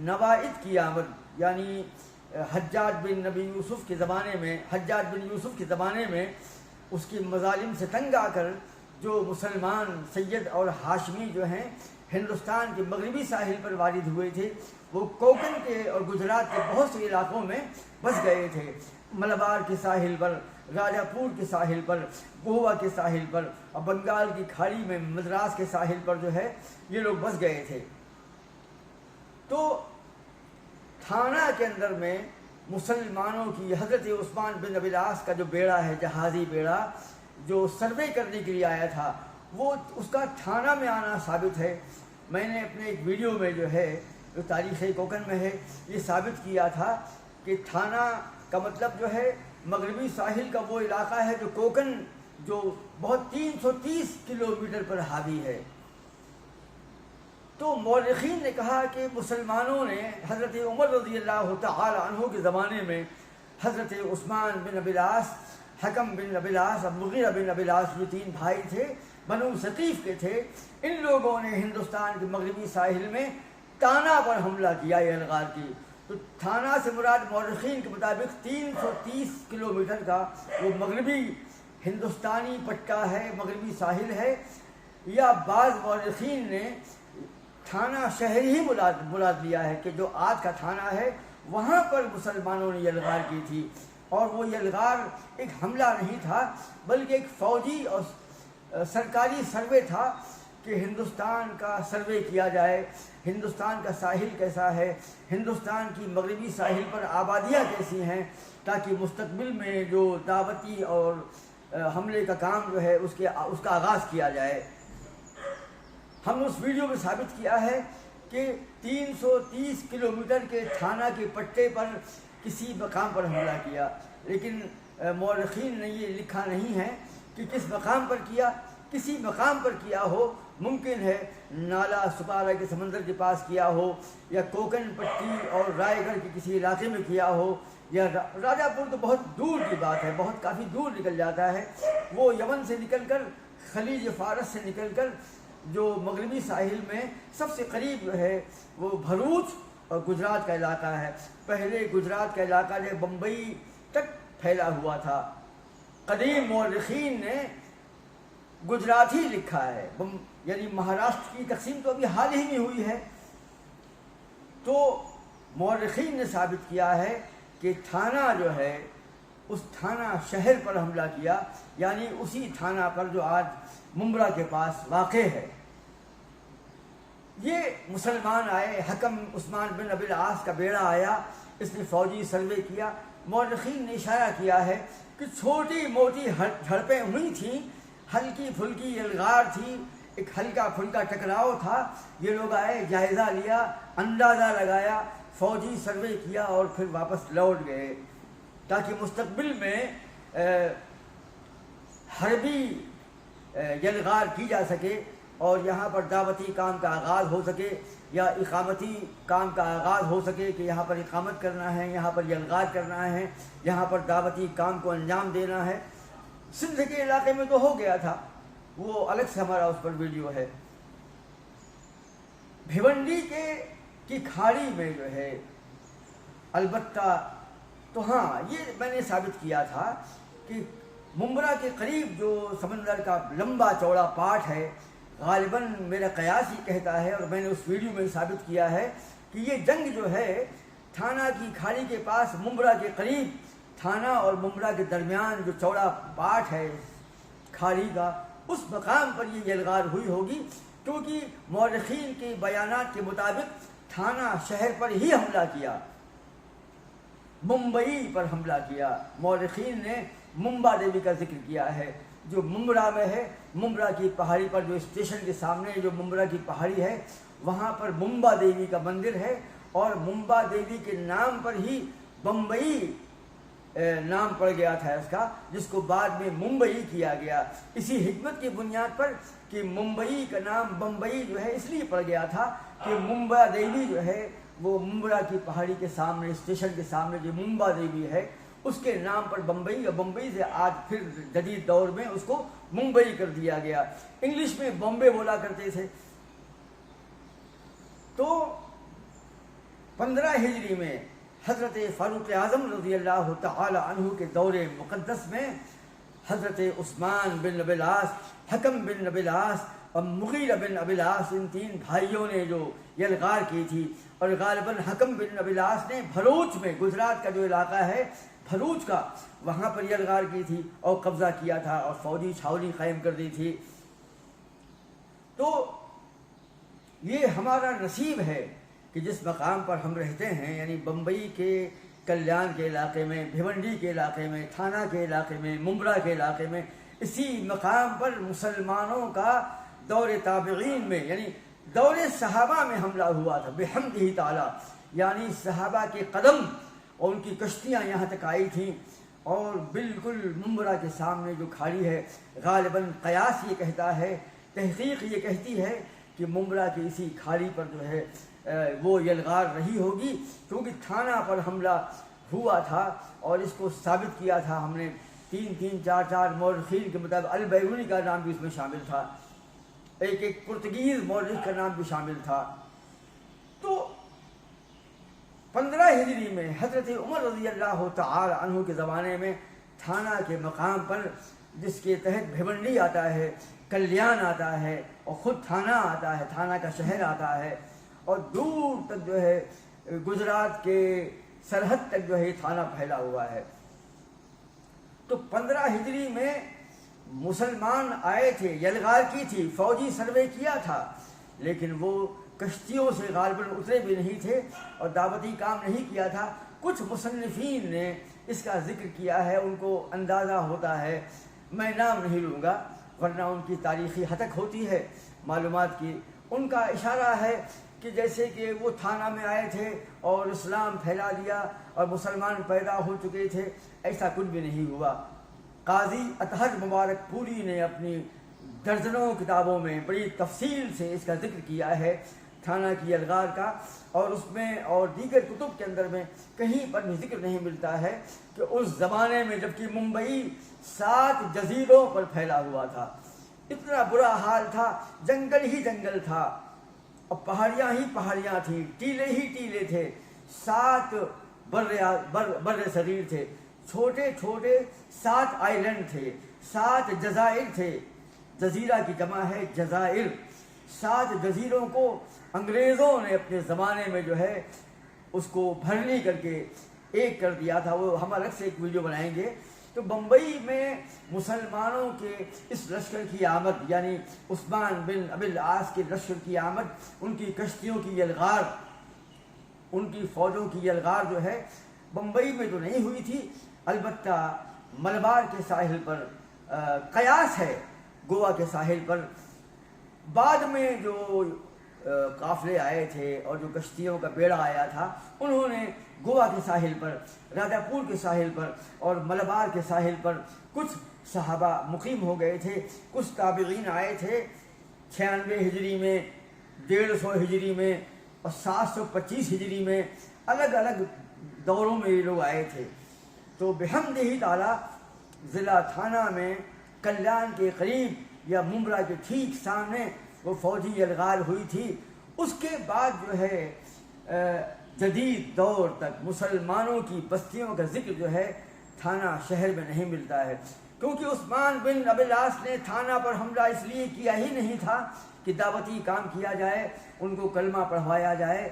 نوائد کی آمد، یعنی حجاج بن نبی یوسف کے زمانے میں، حجاج بن یوسف کے زمانے میں اس کی مظالم سے تنگ آ کر جو مسلمان سید اور ہاشمی جو ہیں ہندوستان کے مغربی ساحل پر وارد ہوئے تھے، وہ کوکن کے اور گجرات کے بہت سے علاقوں میں بس گئے تھے، ملبار کے ساحل پر، راجہ پور کے ساحل پر، گوا کے ساحل پر، اور بنگال کی کھاڑی میں مدراس کے ساحل پر جو ہے یہ لوگ بس گئے تھے۔ تو تھانہ کے اندر میں مسلمانوں کی حضرت عثمان بن ابی العاص کا جو بیڑا ہے، جہازی بیڑا جو سروے کرنے کے لیے آیا تھا، وہ اس کا تھانہ میں آنا ثابت ہے۔ میں نے اپنے ایک ویڈیو میں جو ہے، جو تاریخ کوکن میں ہے، یہ ثابت کیا تھا کہ تھانہ کا مطلب جو ہے مغربی ساحل کا وہ علاقہ ہے جو کوکن جو بہت 330 کلومیٹر پر حاوی ہے۔ تو مورخین نے کہا کہ مسلمانوں نے حضرت عمر رضی اللہ تعالی عنہ کے زمانے میں حضرت عثمان بن ابی العاص، حکم بن ابی العاص اور مغیرہ بن ابی العاص، جو 3 بھائی تھے، بنو ثقیف کے تھے، ان لوگوں نے ہندوستان کے مغربی ساحل میں تانا پر حملہ کیا، یلغار کی۔ تو تھانہ سے مراد مورخین کے مطابق 330 کلومیٹر کا وہ مغربی ہندوستانی پٹا ہے، مغربی ساحل ہے، یا بعض مورخین نے تھانہ شہر ہی مراد لیا ہے کہ جو آج کا تھانہ ہے وہاں پر مسلمانوں نے یلغار کی تھی، اور وہ یلغار ایک حملہ نہیں تھا بلکہ ایک فوجی اور سرکاری سروے تھا کہ ہندوستان کا سروے کیا جائے، ہندوستان کا ساحل کیسا ہے، ہندوستان کی مغربی ساحل پر آبادیاں کیسی ہیں، تاکہ مستقبل میں جو دعوتی اور حملے کا کام جو ہے اس کا آغاز کیا جائے۔ ہم نے اس ویڈیو میں ثابت کیا ہے کہ 330 کلومیٹر کے تھانہ کے پٹے پر کسی مقام پر حملہ کیا، لیکن مورخین نے یہ لکھا نہیں ہے کہ کس مقام پر کیا۔ کسی مقام پر کیا ہو، ممکن ہے نالا سپارہ کے سمندر کے پاس کیا ہو، یا کوکن پٹی اور رائے گڑھ کے کسی علاقے میں کیا ہو، یا راجہ پور تو بہت دور کی بات ہے، بہت کافی دور نکل جاتا ہے، وہ یمن سے نکل کر خلیج فارس سے نکل کر جو مغربی ساحل میں سب سے قریب جو ہے وہ بھروچ اور گجرات کا علاقہ ہے۔ پہلے گجرات کا علاقہ جو بمبئی تک پھیلا ہوا تھا، قدیم مورخین نے گجرات ہی لکھا ہے، یعنی مہاراشٹر کی تقسیم تو ابھی حال ہی میں ہوئی ہے۔ تو مورخین نے ثابت کیا ہے کہ تھانہ جو ہے اس تھانہ شہر پر حملہ کیا، یعنی اسی تھانہ پر جو آج ممبرا کے پاس واقع ہے۔ یہ مسلمان آئے، حکم عثمان بن ابی العاص کا بیڑا آیا، اس نے فوجی سروے کیا۔ مورخین نے اشارہ کیا ہے کہ چھوٹی موٹی جھڑپیں ہوئی تھیں، ہلکی پھلکی یلغار تھی، ایک ہلکا پھلکا ٹکراؤ تھا، یہ لوگ آئے، جائزہ لیا، اندازہ لگایا، فوجی سروے کیا اور پھر واپس لوٹ گئے، تاکہ مستقبل میں حربی یلغار کی جا سکے اور یہاں پر دعوتی کام کا آغاز ہو سکے، یا اقامتی کام کا آغاز ہو سکے کہ یہاں پر اقامت کرنا ہے، یہاں پر یلغار کرنا ہے، یہاں پر دعوتی کام کو انجام دینا ہے۔ سندھ کے علاقے میں تو ہو گیا تھا، وہ الگ سے ہمارا اس پر ویڈیو ہے۔ بھیونڈی کی کھاڑی میں جو ہے البتہ، تو ہاں یہ میں نے ثابت کیا تھا کہ ممبرا کے قریب جو سمندر کا لمبا چوڑا پاٹ ہے، غالباً میرا قیاس ہی کہتا ہے، اور میں نے اس ویڈیو میں ثابت کیا ہے کہ یہ جنگ جو ہے تھانہ کی کھاڑی کے پاس ممبرا کے قریب، تھانہ اور ممبرا کے درمیان جو چوڑا پاٹ ہے کھاڑی کا، اس مقام پر یہ یلغار ہوئی ہوگی، کیونکہ مورخین کے بیانات کے مطابق تھانہ شہر پر ہی حملہ کیا، ممبئی پر حملہ کیا۔ مورخین نے ممبا دیوی کا ذکر کیا ہے جو ممبرا میں ہے، ممبرا کی پہاڑی پر، جو اسٹیشن کے سامنے جو ممبرا کی پہاڑی ہے وہاں پر ممبا دیوی کا مندر ہے، اور ممبا دیوی کے نام پر ہی بمبئی نام پڑ گیا تھا اس کا، جس کو بعد میں ممبئی کیا گیا، اسی حکمت کی بنیاد پر کہ ممبئی کا نام بمبئی جو ہے اس لیے پڑ گیا تھا کہ ممبا دیوی جو ہے وہ ممبرا کی پہاڑی کے سامنے، اسٹیشن کے سامنے جو ممبا دیوی ہے اس کے نام پر بمبئی، اور بمبئی سے آج پھر جدید دور میں اس کو ممبئی کر دیا گیا، انگلش میں بامبے بولا کرتے تھے۔ تو 15 ہجری میں حضرت فاروق اعظم رضی اللہ تعالی عنہ کے دور مقدس میں حضرت عثمان بن ابی العاص، حکم بن ابی العاص اور مغیرہ بن ابی العاص، ان 3 بھائیوں نے جو یلغار کی تھی، اور غالباً حکم بن ابی العاص نے بھروچ میں، گجرات کا جو علاقہ ہے بھروچ کا، وہاں پر یلغار کی تھی اور قبضہ کیا تھا اور فوجی چھاؤنی قائم کر دی تھی۔ تو یہ ہمارا نصیب ہے کہ جس مقام پر ہم رہتے ہیں، یعنی بمبئی کے کلیان کے علاقے میں، بھیونڈی کے علاقے میں، تھانہ کے علاقے میں، ممبرا کے علاقے میں، اسی مقام پر مسلمانوں کا دور تابعین میں، یعنی دور صحابہ میں حملہ ہوا تھا بحمدہ تعالی، یعنی صحابہ کے قدم اور ان کی کشتیاں یہاں تک آئی تھیں، اور بالکل ممبرا کے سامنے جو کھڑی ہے، غالباً قیاس یہ کہتا ہے، تحقیق یہ کہتی ہے کہ ممبرا کی اسی کھاڑی پر جو ہے وہ یلغار رہی ہوگی، کیونکہ تھانہ پر حملہ ہوا تھا، اور اس کو ثابت کیا تھا ہم نے 3 مورخین کے مطابق، البیرونی کا نام بھی اس میں شامل تھا، ایک پرتگیز مورخ کا نام بھی شامل تھا۔ تو 15 ہجری میں حضرت عمر رضی اللہ تعالی عنہ کے زمانے میں تھانہ کے مقام پر، جس کے تحت بھیونڈی آتا ہے، کلیان آتا ہے، اور خود تھانہ آتا ہے، تھانہ کا شہر آتا ہے، اور دور تک جو ہے گجرات کے سرحد تک جو ہے تھانہ پھیلا ہوا ہے۔ تو 15 ہجری میں مسلمان آئے تھے، یلغار کی تھی، فوجی سروے کیا تھا، لیکن وہ کشتیوں سے غالباً اترے بھی نہیں تھے اور دعوتی کام نہیں کیا تھا۔ کچھ مصنفین نے اس کا ذکر کیا ہے، ان کو اندازہ ہوتا ہے، میں نام نہیں لوں گا ورنہ ان کی تاریخی ہتک ہوتی ہے معلومات کی، ان کا اشارہ ہے کہ جیسے کہ وہ تھانہ میں آئے تھے اور اسلام پھیلا دیا اور مسلمان پیدا ہو چکے تھے، ایسا کچھ بھی نہیں ہوا۔ قاضی اطہر مبارک پوری نے اپنی درجنوں کتابوں میں بڑی تفصیل سے اس کا ذکر کیا ہے، تھانہ کی یلغار کا، اور اس میں اور دیگر کتب کے اندر میں کہیں پر بھی ذکر نہیں ملتا ہے کہ اس زمانے میں جبکہ ممبئی 7 جزیروں پر پھیلا ہوا تھا، اتنا برا حال تھا، جنگل ہی جنگل تھا اور پہاڑیاں ہی پہاڑیاں تھیں، ٹیلے ہی ٹیلے تھے، 7 بر صغیر تھے، چھوٹے چھوٹے 7 آئیلینڈ تھے، 7 جزائر تھے، جزیرہ کی جمع ہے جزائر۔ 7 جزیروں کو انگریزوں نے اپنے زمانے میں جو ہے اس کو بھرنی کر کے ایک کر دیا تھا، وہ ہم الگ سے ایک ویڈیو بنائیں گے۔ تو بمبئی میں مسلمانوں کے اس لشکر کی آمد، یعنی عثمان بن ابی العاص کے لشکر کی آمد، ان کی کشتیوں کی یلغار، ان کی فوجوں کی یلغار جو ہے بمبئی میں تو نہیں ہوئی تھی، البتہ ملبار کے ساحل پر قیاس ہے، گوا کے ساحل پر بعد میں جو قافلے آئے تھے اور جو کشتیوں کا بیڑا آیا تھا، انہوں نے گوا کے ساحل پر، راجا پور کے ساحل پر اور ملبار کے ساحل پر کچھ صحابہ مقیم ہو گئے تھے، کچھ تابعین آئے تھے 96 ہجری میں، 150 ہجری میں اور 725 ہجری میں، الگ الگ دوروں میں یہ لوگ آئے تھے۔ تو بحمدہ تعالی ضلع تھانہ میں کلیان کے قریب یا ممبرا کے ٹھیک سامنے وہ فوجی یلغار ہوئی تھی۔ اس کے بعد جو ہے جدید دور تک مسلمانوں کی بستیوں کا ذکر جو ہے تھانہ شہر میں نہیں ملتا ہے، کیونکہ عثمان بن ابی العاص نے تھانہ پر حملہ اس لیے کیا ہی نہیں تھا کہ دعوتی کام کیا جائے، ان کو کلمہ پڑھوایا جائے،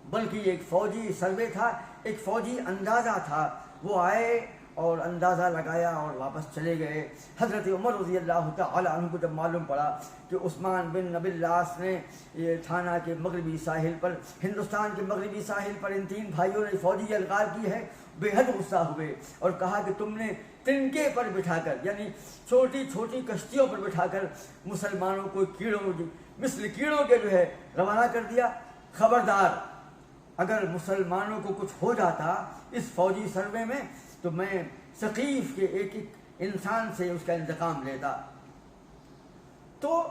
بلکہ ایک فوجی سروے تھا، ایک فوجی اندازہ تھا، وہ آئے اور اندازہ لگایا اور واپس چلے گئے۔ حضرت عمر رضی اللہ تعالی عنہ کو جب معلوم پڑا کہ عثمان بن ابی العاص نے یہ تھانہ کے مغربی ساحل پر، ہندوستان کے مغربی ساحل پر ان 3 بھائیوں نے فوجی یلغار کی ہے، بے حد غصہ ہوئے اور کہا کہ تم نے تنکے پر بٹھا کر، یعنی چھوٹی چھوٹی کشتیوں پر بٹھا کر مسلمانوں کو کیڑوں مثل کیڑوں کے جو ہے روانہ کر دیا. خبردار اگر مسلمانوں کو کچھ ہو جاتا اس فوجی سروے میں تو میں ثقیف کے ایک ایک انسان سے اس کا انتقام لیتا. تو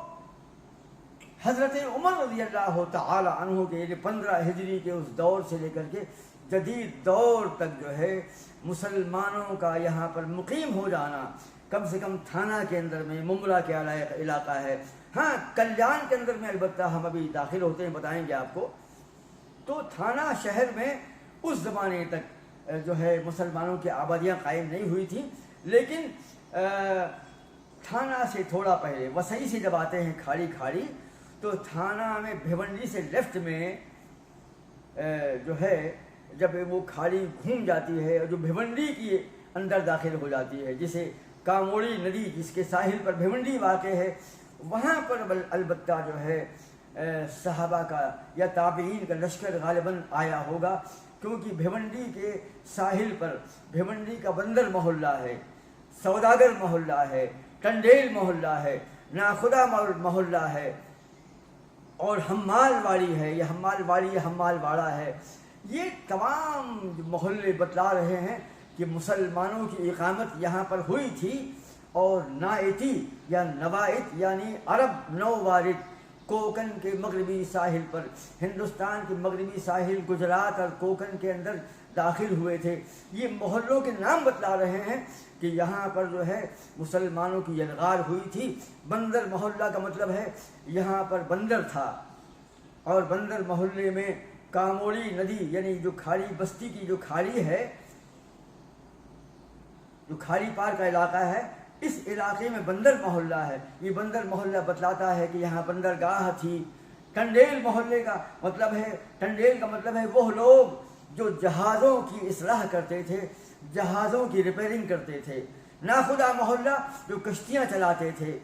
حضرت عمر رضی اللہ تعالی عنہ کے 15 ہجری کے اس دور سے لے کر کے جدید دور تک جو ہے مسلمانوں کا یہاں پر مقیم ہو جانا، کم سے کم تھانہ کے اندر میں ممبرا کے علاقہ ہے، ہاں کلیان کے اندر میں البتہ ہم ابھی داخل ہوتے ہیں، بتائیں گے آپ کو. تو تھانہ شہر میں اس زمانے تک جو ہے مسلمانوں کی آبادیاں قائم نہیں ہوئی تھیں، لیکن تھانہ سے تھوڑا پہلے وسئی سے جب آتے ہیں کھاڑی تو تھانہ میں بھیونڈی سے لیفٹ میں جو ہے جب وہ کھاڑی گھوم جاتی ہے اور جو بھیونڈی کی اندر داخل ہو جاتی ہے، جسے کاموڑی ندی جس کے ساحل پر بھیونڈی واقع ہے، وہاں پر البتہ جو ہے صحابہ کا یا تابعین کا لشکر غالباً آیا ہوگا، کیونکہ بھیونڈی کے ساحل پر بھیونڈی کا بندر محلہ ہے، سوداگر محلہ ہے، ٹنڈیل محلہ ہے، ناخدا محلہ ہے، اور حمال واڑی ہے، یہ حمال واڑی یا حمال واڑہ ہے. یہ تمام محلے بتلا رہے ہیں کہ مسلمانوں کی اقامت یہاں پر ہوئی تھی. اور نائتی یا نوائت یعنی عرب نو وارد کوکن کے مغربی ساحل پر، ہندوستان کے مغربی ساحل گجرات اور کوکن کے اندر داخل ہوئے تھے. یہ محلوں کے نام بتلا رہے ہیں کہ یہاں پر جو ہے مسلمانوں کی یلغار ہوئی تھی. بندر محلہ کا مطلب ہے یہاں پر بندر تھا، اور بندر محلے میں کاموڑی ندی یعنی جو کھاڑی بستی کی جو کھاڑی ہے، جو کھاڑی پار کا علاقہ ہے، اس علاقے میں بندر محلہ ہے. یہ بندر محلہ بتلاتا ہے کہ یہاں بندرگاہ تھی. ٹنڈیل محلے کا مطلب ہے، ٹنڈیل کا مطلب ہے وہ لوگ جو جہازوں کی اصلاح کرتے تھے، جہازوں کی ریپیرنگ کرتے تھے. ناخدا محلہ جو کشتیاں چلاتے تھے.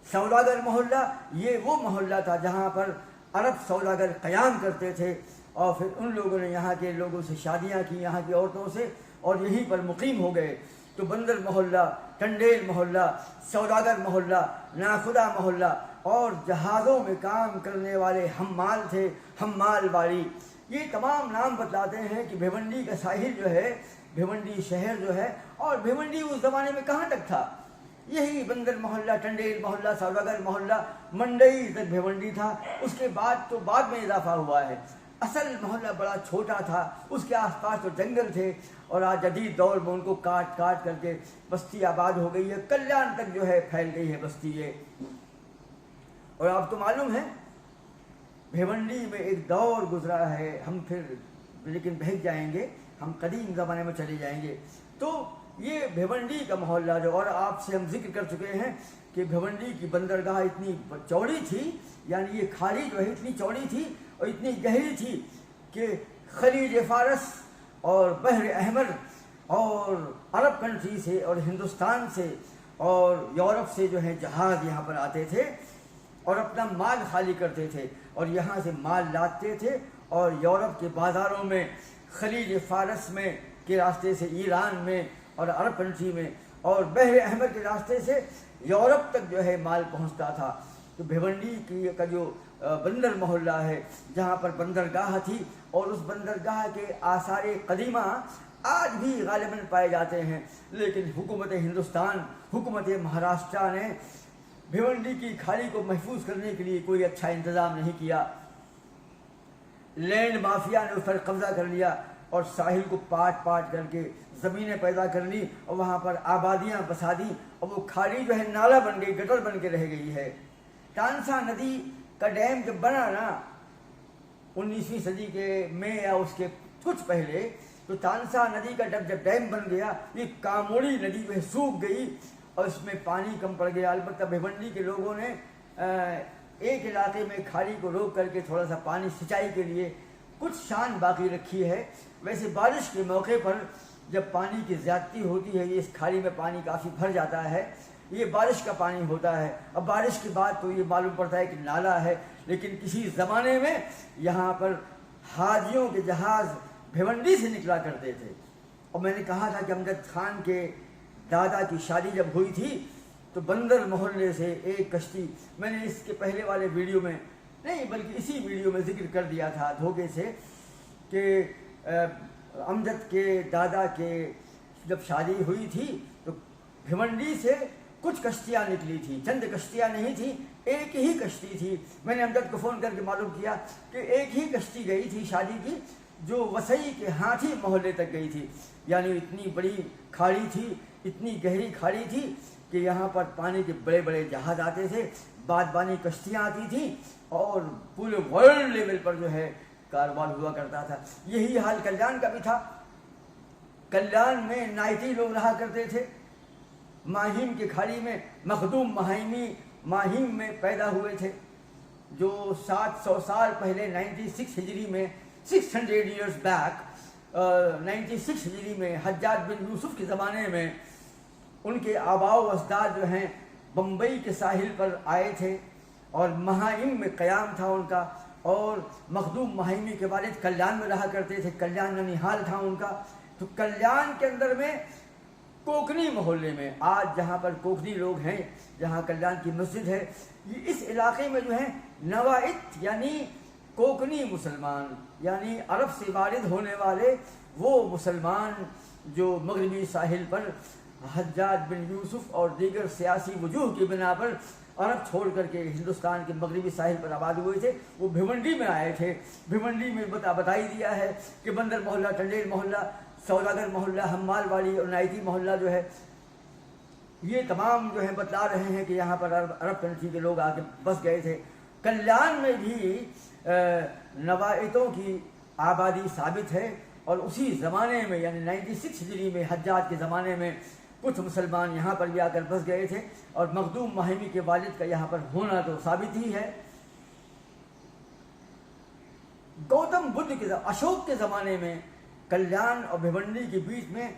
سوداگر محلہ یہ وہ محلہ تھا جہاں پر عرب سوداگر قیام کرتے تھے، اور پھر ان لوگوں نے یہاں کے لوگوں سے شادیاں کی، یہاں کی عورتوں سے، اور یہیں پر مقیم ہو گئے. تو بندر محلہ، ٹنڈیل محلہ، سوداگر محلہ، ناخدا محلہ، اور جہازوں میں کام کرنے والے حمال تھے، حمال واڑی. یہ تمام نام بتلاتے ہیں کہ بھیونڈی کا ساحل جو ہے، بھیونڈی شہر جو ہے، اور بھیونڈی اس زمانے میں کہاں تک تھا؟ یہی بندر محلہ، ٹنڈیل محلہ، سوداگر محلہ، منڈئی تک بھیونڈی تھا. اس کے بعد تو بعد میں اضافہ ہوا ہے. اصل محلہ بڑا چھوٹا تھا، اس کے آس پاس تو جنگل تھے، اور آج جدید دور میں ان کو کاٹ کر کے بستی آباد ہو گئی ہے. کلیان تک جو ہے پھیل گئی ہے بستی یہ. اور آپ کو معلوم ہے بھیونڈی میں ایک دور گزرا ہے، ہم پھر لیکن بہک جائیں گے، ہم قدیم زمانے میں چلے جائیں گے. تو یہ بھیونڈی کا محلہ جو، اور آپ سے ہم ذکر کر چکے ہیں کہ بھیونڈی کی بندرگاہ اتنی چوڑی تھی، یعنی یہ کھاڑی جو ہے اتنی چوڑی تھی اور اتنی گہری تھی کہ خلیج فارس اور بحر احمر اور عرب کنٹری سے اور ہندوستان سے اور یورپ سے جو ہے جہاز یہاں پر آتے تھے اور اپنا مال خالی کرتے تھے، اور یہاں سے مال لاتے تھے، اور یورپ کے بازاروں میں، خلیج فارس میں کے راستے سے ایران میں اور عرب کنٹری میں، اور بحر احمر کے راستے سے یورپ تک جو ہے مال پہنچتا تھا. تو بھیونڈی کا جو بندر محلہ ہے جہاں پر بندرگاہ تھی، اور اس بندرگاہ کے آثار قدیمہ آج بھی غالباً پائے جاتے ہیں، لیکن حکومت ہندوستان، حکومت مہاراشٹر نے بھیونڈی کی کھاڑی کو محفوظ کرنے کے لیے کوئی اچھا انتظام نہیں کیا. لینڈ مافیا نے اس پر قبضہ کر لیا اور ساحل کو پاٹ کر کے زمینیں پیدا کر لی، اور وہاں پر آبادیاں بسا دی، اور وہ کھاڑی جو ہے نالا بن گئی، گٹر بن کے رہ گئی ہے. تانسا ندی کا ڈیم جب بنا نا 19ویں صدی کے میں یا اس کے کچھ پہلے، تو تانسا ندی کا جب ڈیم بن گیا، یہ کاموڑی ندی جو ہے سوکھ گئی اور اس میں پانی کم پڑ گیا. البتہ بھیونڈی کے لوگوں نے ایک علاقے میں کھاڑی کو روک کر کے تھوڑا سا پانی سینچائی کے لیے کچھ شان باقی رکھی ہے. ویسے بارش کے موقع پر جب پانی کی زیادتی ہوتی ہے، اس کھاڑی میں پانی کافی بھر جاتا ہے، یہ بارش کا پانی ہوتا ہے. اب بارش کے بعد تو یہ معلوم پڑتا ہے کہ نالا ہے، لیکن کسی زمانے میں یہاں پر حاجیوں کے جہاز بھیونڈی سے نکلا کرتے تھے. اور میں نے کہا تھا کہ امجد خان کے دادا کی شادی جب ہوئی تھی تو بندر محلے سے ایک کشتی، میں نے اس کے پہلے والے ویڈیو میں نہیں بلکہ اسی ویڈیو میں ذکر کر دیا تھا دھوکے سے کہ امجد کے دادا کے جب شادی ہوئی تھی تو بھیونڈی سے کچھ کشتیاں نکلی تھیں، چند کشتیاں نہیں تھیں، ایک ہی کشتی تھی۔ میں نے امجد کو فون کر کے معلوم کیا کہ ایک ہی کشتی گئی تھی شادی کی، جو وسئی کے ہاتھی محلے تک گئی تھی، یعنی اتنی بڑی کھاڑی تھی، اتنی گہری کھاڑی تھی کہ یہاں پر پانی کے بڑے بڑے جہاز آتے تھے، بادبانی کشتیاں آتی تھیں، اور پورے ورلڈ لیول پر جو ہے کاروبار ہوا کرتا تھا۔ یہی حال کلیان کا بھی تھا۔ کلیان میں نائٹی لوگ رہا کرتے تھے، ماہیم کی کھاڑی میں مخدوم مہائمی ماہیم میں پیدا ہوئے تھے، جو 700 سال پہلے 96 ہجری میں 600 ایئرز بیک 96 ہجری میں حجاج بن یوسف کے زمانے میں ان کے آباء و اجداد جو ہیں بمبئی کے ساحل پر آئے تھے، اور مہائم میں قیام تھا ان کا، اور مخدوم مہائمی کے والد کلیان میں رہا کرتے تھے، کلیان ننیہال تھا ان کا۔ تو کلیان کے اندر میں کوکنی محلے میں، آج جہاں پر کوکنی لوگ ہیں، جہاں کلیان کی مسجد ہے، یہ اس علاقے میں جو ہے نوائت یعنی کوکنی مسلمان، یعنی عرب سے وارد ہونے والے وہ مسلمان جو مغربی ساحل پر حجاج بن یوسف اور دیگر سیاسی وجوہ کی بنا پر عرب چھوڑ کر کے ہندوستان کے مغربی ساحل پر آباد ہوئے تھے، وہ بھیونڈی میں آئے تھے۔ بھیونڈی میں بتائی دیا ہے کہ بندر محلہ، ٹنڈیل محلہ، سوداگر محلہ، ہمال واڑی اور نائٹی محلہ جو ہے، یہ تمام جو ہے بتلا رہے ہیں کہ یہاں پر عرب کنٹری کے لوگ آ کے بس گئے تھے۔ کلیان میں بھی نوائتوں کی آبادی ثابت ہے، اور اسی زمانے میں یعنی 96 ہجری میں حجاج کے زمانے میں کچھ مسلمان یہاں پر بھی آ کر بس گئے تھے، اور مخدوم مہائمی کے والد کا یہاں پر ہونا تو ثابت ہی ہے۔ گوتم بدھ کے اشوک کے زمانے میں کلیان اور بھیونڈی کے بیچ میں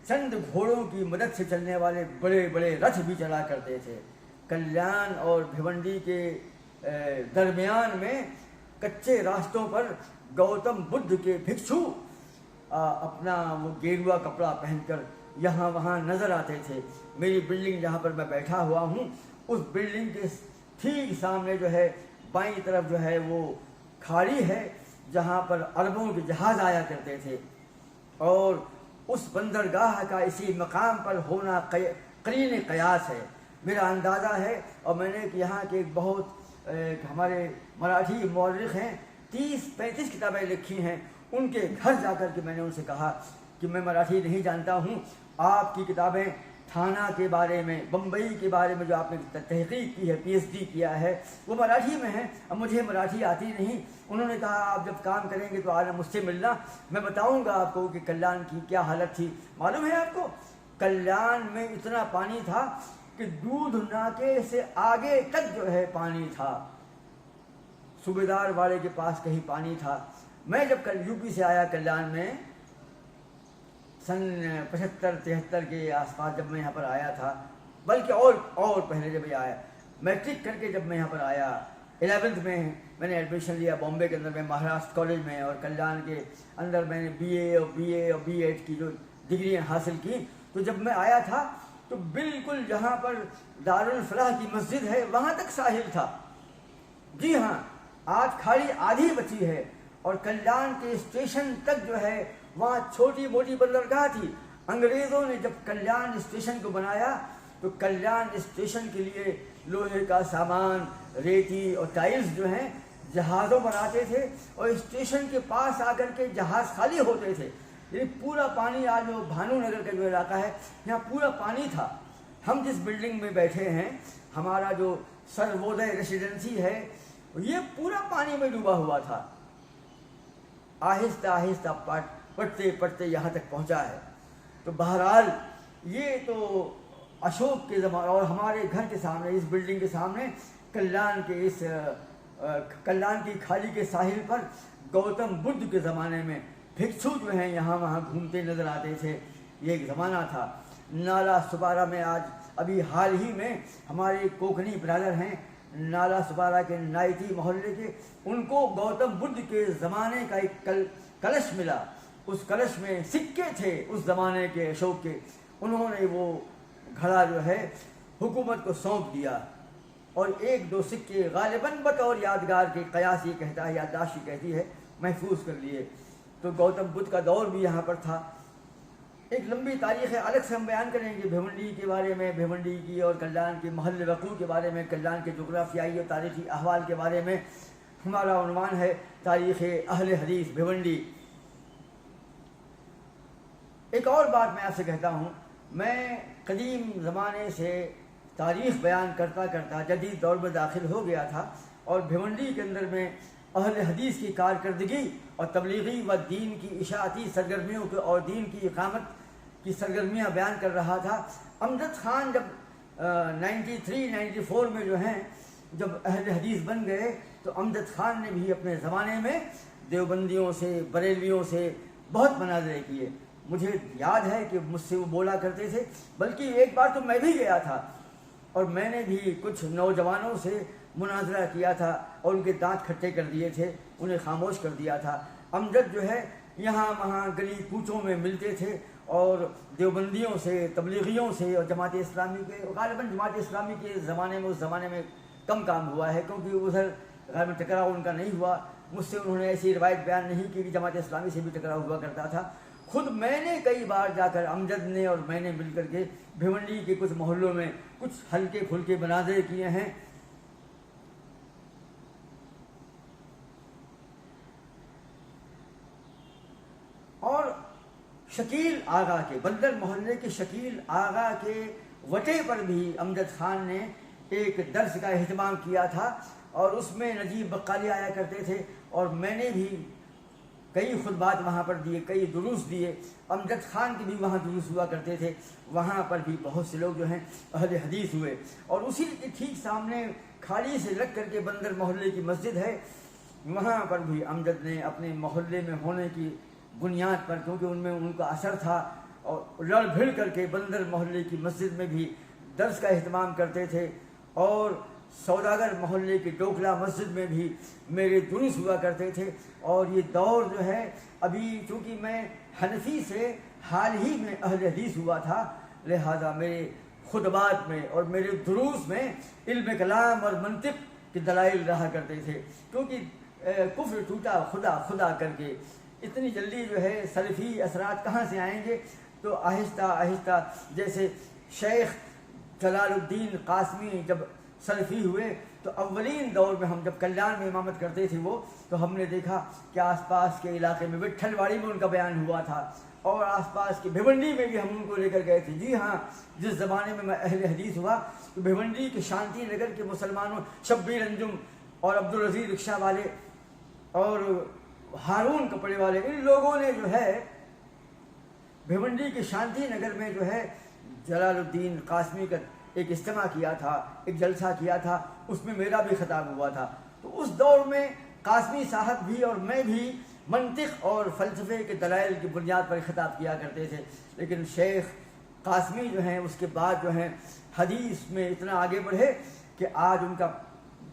چند گھوڑوں کی مدد سے چلنے والے بڑے بڑے رتھ بھی چلا کرتے تھے۔ کلیان اور بھیونڈی کے درمیان میں کچے راستوں پر گوتم بدھ کے بھکشو اپنا وہ گیروا کپڑا پہن کر یہاں وہاں نظر آتے تھے۔ میری بلڈنگ جہاں پر میں بیٹھا ہوا ہوں، اس بلڈنگ کے ٹھیک سامنے جو ہے بائیں طرف جو ہے وہ کھاڑی ہے جہاں پر عربوں کے جہاز آیا کرتے تھے، اور اس بندرگاہ کا اسی مقام پر ہونا قرین قیاس ہے۔ میرا اندازہ ہے، اور میں نے یہاں کے ایک بہت ہمارے مراٹھی مورخ ہیں، 30-35 کتابیں لکھی ہیں، ان کے گھر جا کر کے میں نے ان سے کہا کہ میں مراٹھی نہیں جانتا ہوں، آپ کی کتابیں تھانہ کے بارے میں، بمبئی کے بارے میں جو آپ نے تحقیق کی ہے، PhD کیا ہے، وہ مراٹھی میں ہے، اب مجھے مراٹھی آتی نہیں۔ انہوں نے کہا آپ جب کام کریں گے تو آنا مجھ سے ملنا، میں بتاؤں گا آپ کو کہ کلیان کی کیا حالت تھی۔ معلوم ہے آپ کو، کلیان میں اتنا پانی تھا کہ دودھ ناکے سے آگے تک جو ہے پانی تھا، صوبیدار والے کے پاس کہیں پانی تھا۔ میں جب UP سے آیا کلیان میں سن 75-73 کے آس پاس، جب میں یہاں پر آیا تھا، بلکہ اور پہلے جب یہ آیا، میٹرک کر کے جب میں یہاں پر آیا 11th میں نے ایڈمیشن لیا بامبے کے اندر میں مہاراشٹر کالج میں، اور کلیان کے اندر میں نے BA اور B.Ed کی جو ڈگریاں حاصل کی۔ تو جب میں آیا تھا تو بالکل جہاں پر دارالفلاح کی مسجد ہے وہاں تک ساحل تھا۔ جی ہاں، آج کھاڑی آدھی بچی ہے، اور کلیان کے اسٹیشن تک جو ہے وہاں چھوٹی موٹی بندرگاہ تھی۔ انگریزوں نے جب کلیان اسٹیشن کو بنایا تو کلیان اسٹیشن کے لیے لوہے کا سامان، ریتی اور ٹائلز جو ہیں جہازوں پر آتے تھے، اور اسٹیشن کے پاس آ کر کے جہاز خالی ہوتے تھے۔ یہ پورا پانی، آج جو بھانو نگر کا جو علاقہ ہے یہاں پورا پانی تھا۔ ہم جس بلڈنگ میں بیٹھے ہیں، ہمارا جو سروودے ریسیڈنسی ہے، یہ پورا پانی میں ڈوبا ہوا تھا۔ آہستہ آہستہ پڑتے پڑتے یہاں تک پہنچا ہے۔ تو بہرحال یہ تو اشوک کے زمانے، اور ہمارے گھر کے سامنے، اس بلڈنگ کے سامنے کلیان کے اس کلیان کی کھاڑی کے ساحل پر گوتم بدھ کے زمانے میں بھکشو جو ہیں یہاں وہاں گھومتے نظر آتے تھے۔ یہ ایک زمانہ تھا۔ نالا سپارہ میں آج ابھی حال ہی میں ہمارے کوکنی برادر ہیں نالا سپارہ کے نائٹی محلے کے، ان کو گوتم بدھ کے زمانے کا ایک کلش ملا۔ اس کلش میں سکے تھے اس زمانے کے اشوک کے، انہوں نے وہ گھڑا جو ہے حکومت کو سونپ دیا، اور 1-2 سکے غالباً بطور یادگار کے قیاس یہ کہتا ہے، یادداشت یہ کہتی ہے، محفوظ کر لیے۔ تو گوتم بدھ کا دور بھی یہاں پر تھا۔ ایک لمبی تاریخ ہے، الگ سے ہم بیان کریں گے بھیونڈی کے بارے میں، بھیونڈی کی اور کلیان کے محل وقوع کے بارے میں، کلیان کے جغرافیائی اور تاریخی احوال کے بارے میں۔ ہمارا عنوان ہے تاریخ اہل حدیث بھیونڈی۔ ایک اور بات میں آپ سے کہتا ہوں، میں قدیم زمانے سے تاریخ بیان کرتا کرتا جدید دور میں داخل ہو گیا تھا، اور بھیونڈی کے اندر میں اہل حدیث کی کارکردگی اور تبلیغی و دین کی اشاعتی سرگرمیوں کے اور دین کی اقامت کی سرگرمیاں بیان کر رہا تھا۔ امجد خان جب 93-94 میں جو ہیں جب اہل حدیث بن گئے، تو امجد خان نے بھی اپنے زمانے میں دیوبندیوں سے، بریلویوں سے بہت مناظرے کیے۔ مجھے یاد ہے کہ مجھ سے وہ بولا کرتے تھے، بلکہ ایک بار تو میں بھی گیا تھا اور میں نے بھی کچھ نوجوانوں سے مناظرہ کیا تھا اور ان کے دانت کھٹے کر دیے تھے، انہیں خاموش کر دیا تھا۔ امجد جو ہے یہاں وہاں گلی کوچوں میں ملتے تھے اور دیوبندیوں سے، تبلیغیوں سے اور جماعت اسلامی کے، غالباً جماعت اسلامی کے زمانے میں، اس زمانے میں کم کام ہوا ہے کیونکہ ادھر غالباً ٹکراؤ ان کا نہیں ہوا۔ مجھ سے انہوں نے ایسی روایت بیان نہیں کی کہ جماعت اسلامی سے بھی ٹکراؤ ہوا کرتا تھا۔ خود میں نے کئی بار جا کر، امجد نے اور میں نے مل کر کے بھیونڈی کے کچھ محلوں میں کچھ ہلکے پھلکے مناظرے کیے ہیں۔ اور شکیل آغا کے، بندر محلے کے شکیل آغا کے وٹے پر بھی امجد خان نے ایک درس کا اہتمام کیا تھا، اور اس میں نجیب بقالی آیا کرتے تھے، اور میں نے بھی کئی خطبات وہاں پر دیے، کئی دروس دیے۔ امجد خان کے بھی وہاں دروس ہوا کرتے تھے، وہاں پر بھی بہت سے لوگ جو ہیں اہل حدیث ہوئے۔ اور اسی کے ٹھیک سامنے کھاڑی سے لگ کر کے بندر محلے کی مسجد ہے، وہاں پر بھی امجد نے اپنے محلے میں ہونے کی بنیاد پر، کیونکہ ان میں ان کا اثر تھا، اور لڑ بھڑ کر کے بندر محلے کی مسجد میں بھی درس کا اہتمام کرتے تھے، اور سوداگر محلے کی ڈوکلا مسجد میں بھی میرے دروس ہوا کرتے تھے۔ اور یہ دور جو ہے، ابھی چونکہ میں حنفی سے حال ہی میں اہل حدیث ہوا تھا، لہذا میرے خطبات میں اور میرے دروس میں علم کلام اور منطق کے دلائل رہا کرتے تھے، کیونکہ کفر ٹوٹا خدا خدا کر کے، اتنی جلدی جو ہے سلفی اثرات کہاں سے آئیں گے؟ تو آہستہ آہستہ، جیسے شیخ جلال الدین قاسمی جب سلفی ہوئے تو اولین دور میں ہم جب کلیان میں امامت کرتے تھے وہ، تو ہم نے دیکھا کہ آس پاس کے علاقے میں وٹھل واڑی میں ان کا بیان ہوا تھا، اور آس پاس کے بھیونڈی میں بھی ہم ان کو لے کر گئے تھے۔ جی ہاں، جس زمانے میں اہل حدیث ہوا تو بھیونڈی کے شانتی نگر کے مسلمانوں، شبیر انجم اور عبدالعزیز رکشہ والے اور ہارون کپڑے والے، ان لوگوں نے جو ہے بھیونڈی کے شانتی نگر میں جو ہے جلال الدین قاسمی کا ایک اجتماع کیا تھا، ایک جلسہ کیا تھا، اس میں میرا بھی خطاب ہوا تھا۔ تو اس دور میں قاسمی صاحب بھی اور میں بھی منطق اور فلسفے کے دلائل کی بنیاد پر خطاب کیا کرتے تھے، لیکن شیخ قاسمی جو ہیں اس کے بعد جو ہیں حدیث میں اتنا آگے بڑھے کہ آج ان کا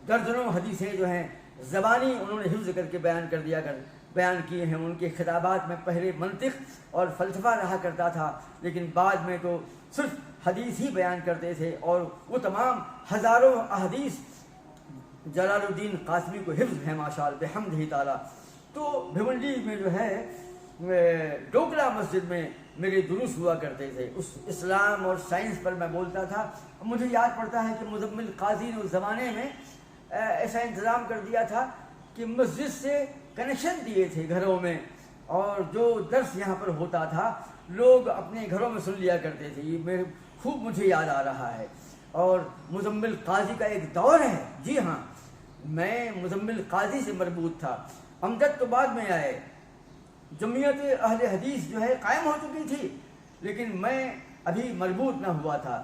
درجنوں حدیثیں جو ہیں زبانی انہوں نے حفظ کر کے بیان کیے ہیں۔ ان کے خطابات میں پہلے منطق اور فلسفہ رہا کرتا تھا، لیکن بعد میں تو صرف حدیث ہی بیان کرتے تھے، اور وہ تمام ہزاروں احادیث جلال الدین قاسمی کو حفظ ہے ماشاءاللہ بحمدہ تعالیٰ۔ تو بھیونڈی میں جو ہے ڈوکلا مسجد میں میرے دروس ہوا کرتے تھے، اس اسلام اور سائنس پر میں بولتا تھا۔ مجھے یاد پڑتا ہے کہ مزمل قاضی نے اس زمانے میں ایسا انتظام کر دیا تھا کہ مسجد سے کنیکشن دیے تھے گھروں میں، اور جو درس یہاں پر ہوتا تھا لوگ اپنے گھروں میں سن لیا کرتے تھے۔ یہ خوب مجھے یاد آ رہا ہے۔ اور مزمل قاضی کا ایک دور ہے، جی ہاں، میں مزمل قاضی سے مربوط تھا۔ امجد تو بعد میں آئے، جمعیت اہل حدیث جو ہے قائم ہو چکی تھی، لیکن میں ابھی مربوط نہ ہوا تھا۔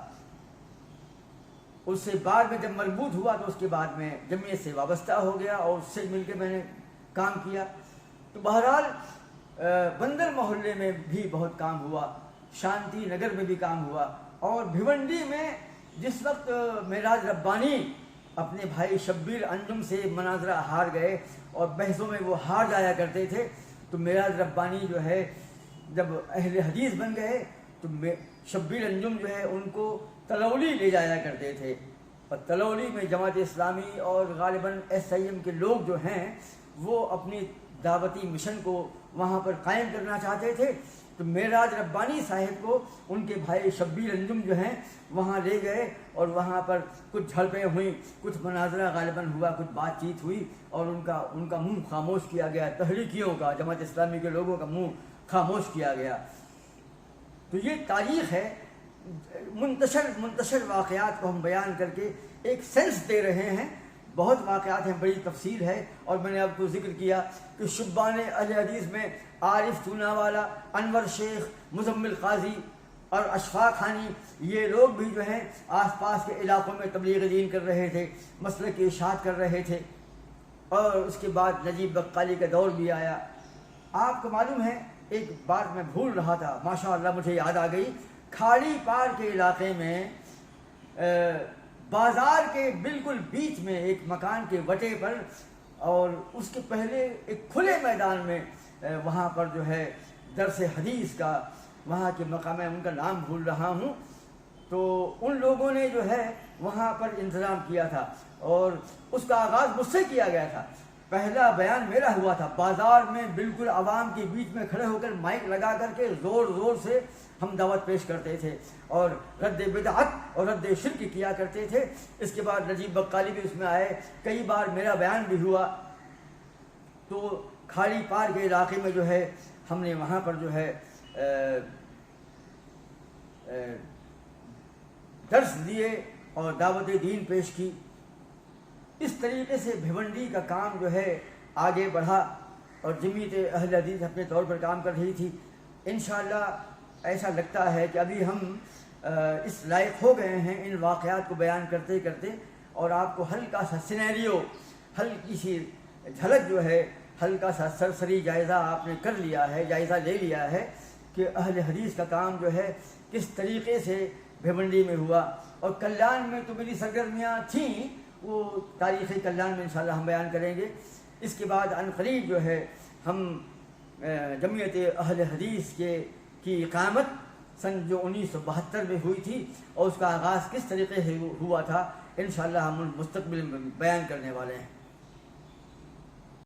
اس سے بعد میں جب مربوط ہوا تو اس کے بعد میں جمعیت سے وابستہ ہو گیا، اور اس سے مل کے میں نے کام کیا۔ تو بہرحال بندر محلے میں بھی بہت کام ہوا، شانتی نگر میں بھی کام ہوا، اور بھیونڈی میں جس وقت معراج ربانی اپنے بھائی شبیر انجم سے مناظرہ ہار گئے اور بحثوں میں وہ ہار جایا کرتے تھے، تو معراج ربانی جو ہے جب اہل حدیث بن گئے تو شبیر انجم جو ہے ان کو تلولی لے جایا کرتے تھے، اور تلولی میں جماعت اسلامی اور غالباً SIM کے لوگ جو ہیں وہ اپنی دعوتی مشن کو وہاں پر قائم کرنا چاہتے تھے۔ تو معراج ربانی صاحب کو ان کے بھائی شبیر انجم جو ہیں وہاں لے گئے، اور وہاں پر کچھ جھڑپیں ہوئیں، کچھ مناظرہ غالباً ہوا، کچھ بات چیت ہوئی، اور ان کا منہ خاموش کیا گیا، تحریکیوں کا، جماعت اسلامی کے لوگوں کا منہ خاموش کیا گیا۔ تو یہ تاریخ ہے، منتشر واقعات کو ہم بیان کر کے ایک سینس دے رہے ہیں۔ بہت واقعات ہیں، بڑی تفصیل ہے، اور میں نے آپ کو ذکر کیا کہ شبان اہل حدیث میں عارف چونا والا، انور شیخ، مزمل قاضی اور اشفاق خانی، یہ لوگ بھی جو ہیں آس پاس کے علاقوں میں تبلیغ دین کر رہے تھے، مسلک کی اشاعت کر رہے تھے، اور اس کے بعد نجیب بقالی کا دور بھی آیا۔ آپ کو معلوم ہے ایک بات میں بھول رہا تھا، ماشاءاللہ مجھے یاد آ گئی، کھاڑی پار کے علاقے میں بازار کے بالکل بیچ میں ایک مکان کے وٹے پر، اور اس کے پہلے ایک کھلے میدان میں وہاں پر جو ہے درس حدیث کا، وہاں کے مقام میں ان کا نام بھول رہا ہوں، تو ان لوگوں نے جو ہے وہاں پر انتظام کیا تھا، اور اس کا آغاز مجھ سے کیا گیا تھا۔ پہلا بیان میرا ہوا تھا، بازار میں بالکل عوام کے بیچ میں کھڑے ہو کر مائک لگا کر کے زور زور سے ہم دعوت پیش کرتے تھے، اور رد بدعت اور رد شرک کیا کرتے تھے۔ اس کے بعد نجیب بقالی بھی اس میں آئے، کئی بار میرا بیان بھی ہوا۔ تو کھاڑی پار کے علاقے میں جو ہے ہم نے وہاں پر جو ہے درس دیے اور دعوت دین پیش کی۔ اس طریقے سے بھیونڈی کا کام جو ہے آگے بڑھا، اور جمعیت اہل حدیث اپنے طور پر کام کر رہی تھی۔ انشاءاللہ ایسا لگتا ہے کہ ابھی ہم اس لائق ہو گئے ہیں ان واقعات کو بیان کرتے کرتے، اور آپ کو ہلکا سا سینیریو، ہلکی سی جھلک جو ہے، ہلکا سا سرسری جائزہ آپ نے کر لیا ہے، جائزہ لے لیا ہے کہ اہل حدیث کا کام جو ہے کس طریقے سے بھیونڈی میں ہوا۔ اور کلیان میں تو میری سرگرمیاں تھیں، وہ تاریخ کلیان میں انشاءاللہ ہم بیان کریں گے۔ اس کے بعد عنقریب جو ہے ہم جمعیت اہل حدیث کی اقامت سن جو 1972 میں ہوئی تھی، اور اس کا آغاز کس طریقے سے ہوا تھا، انشاءاللہ ہم مستقبل میں بیان کرنے والے ہیں۔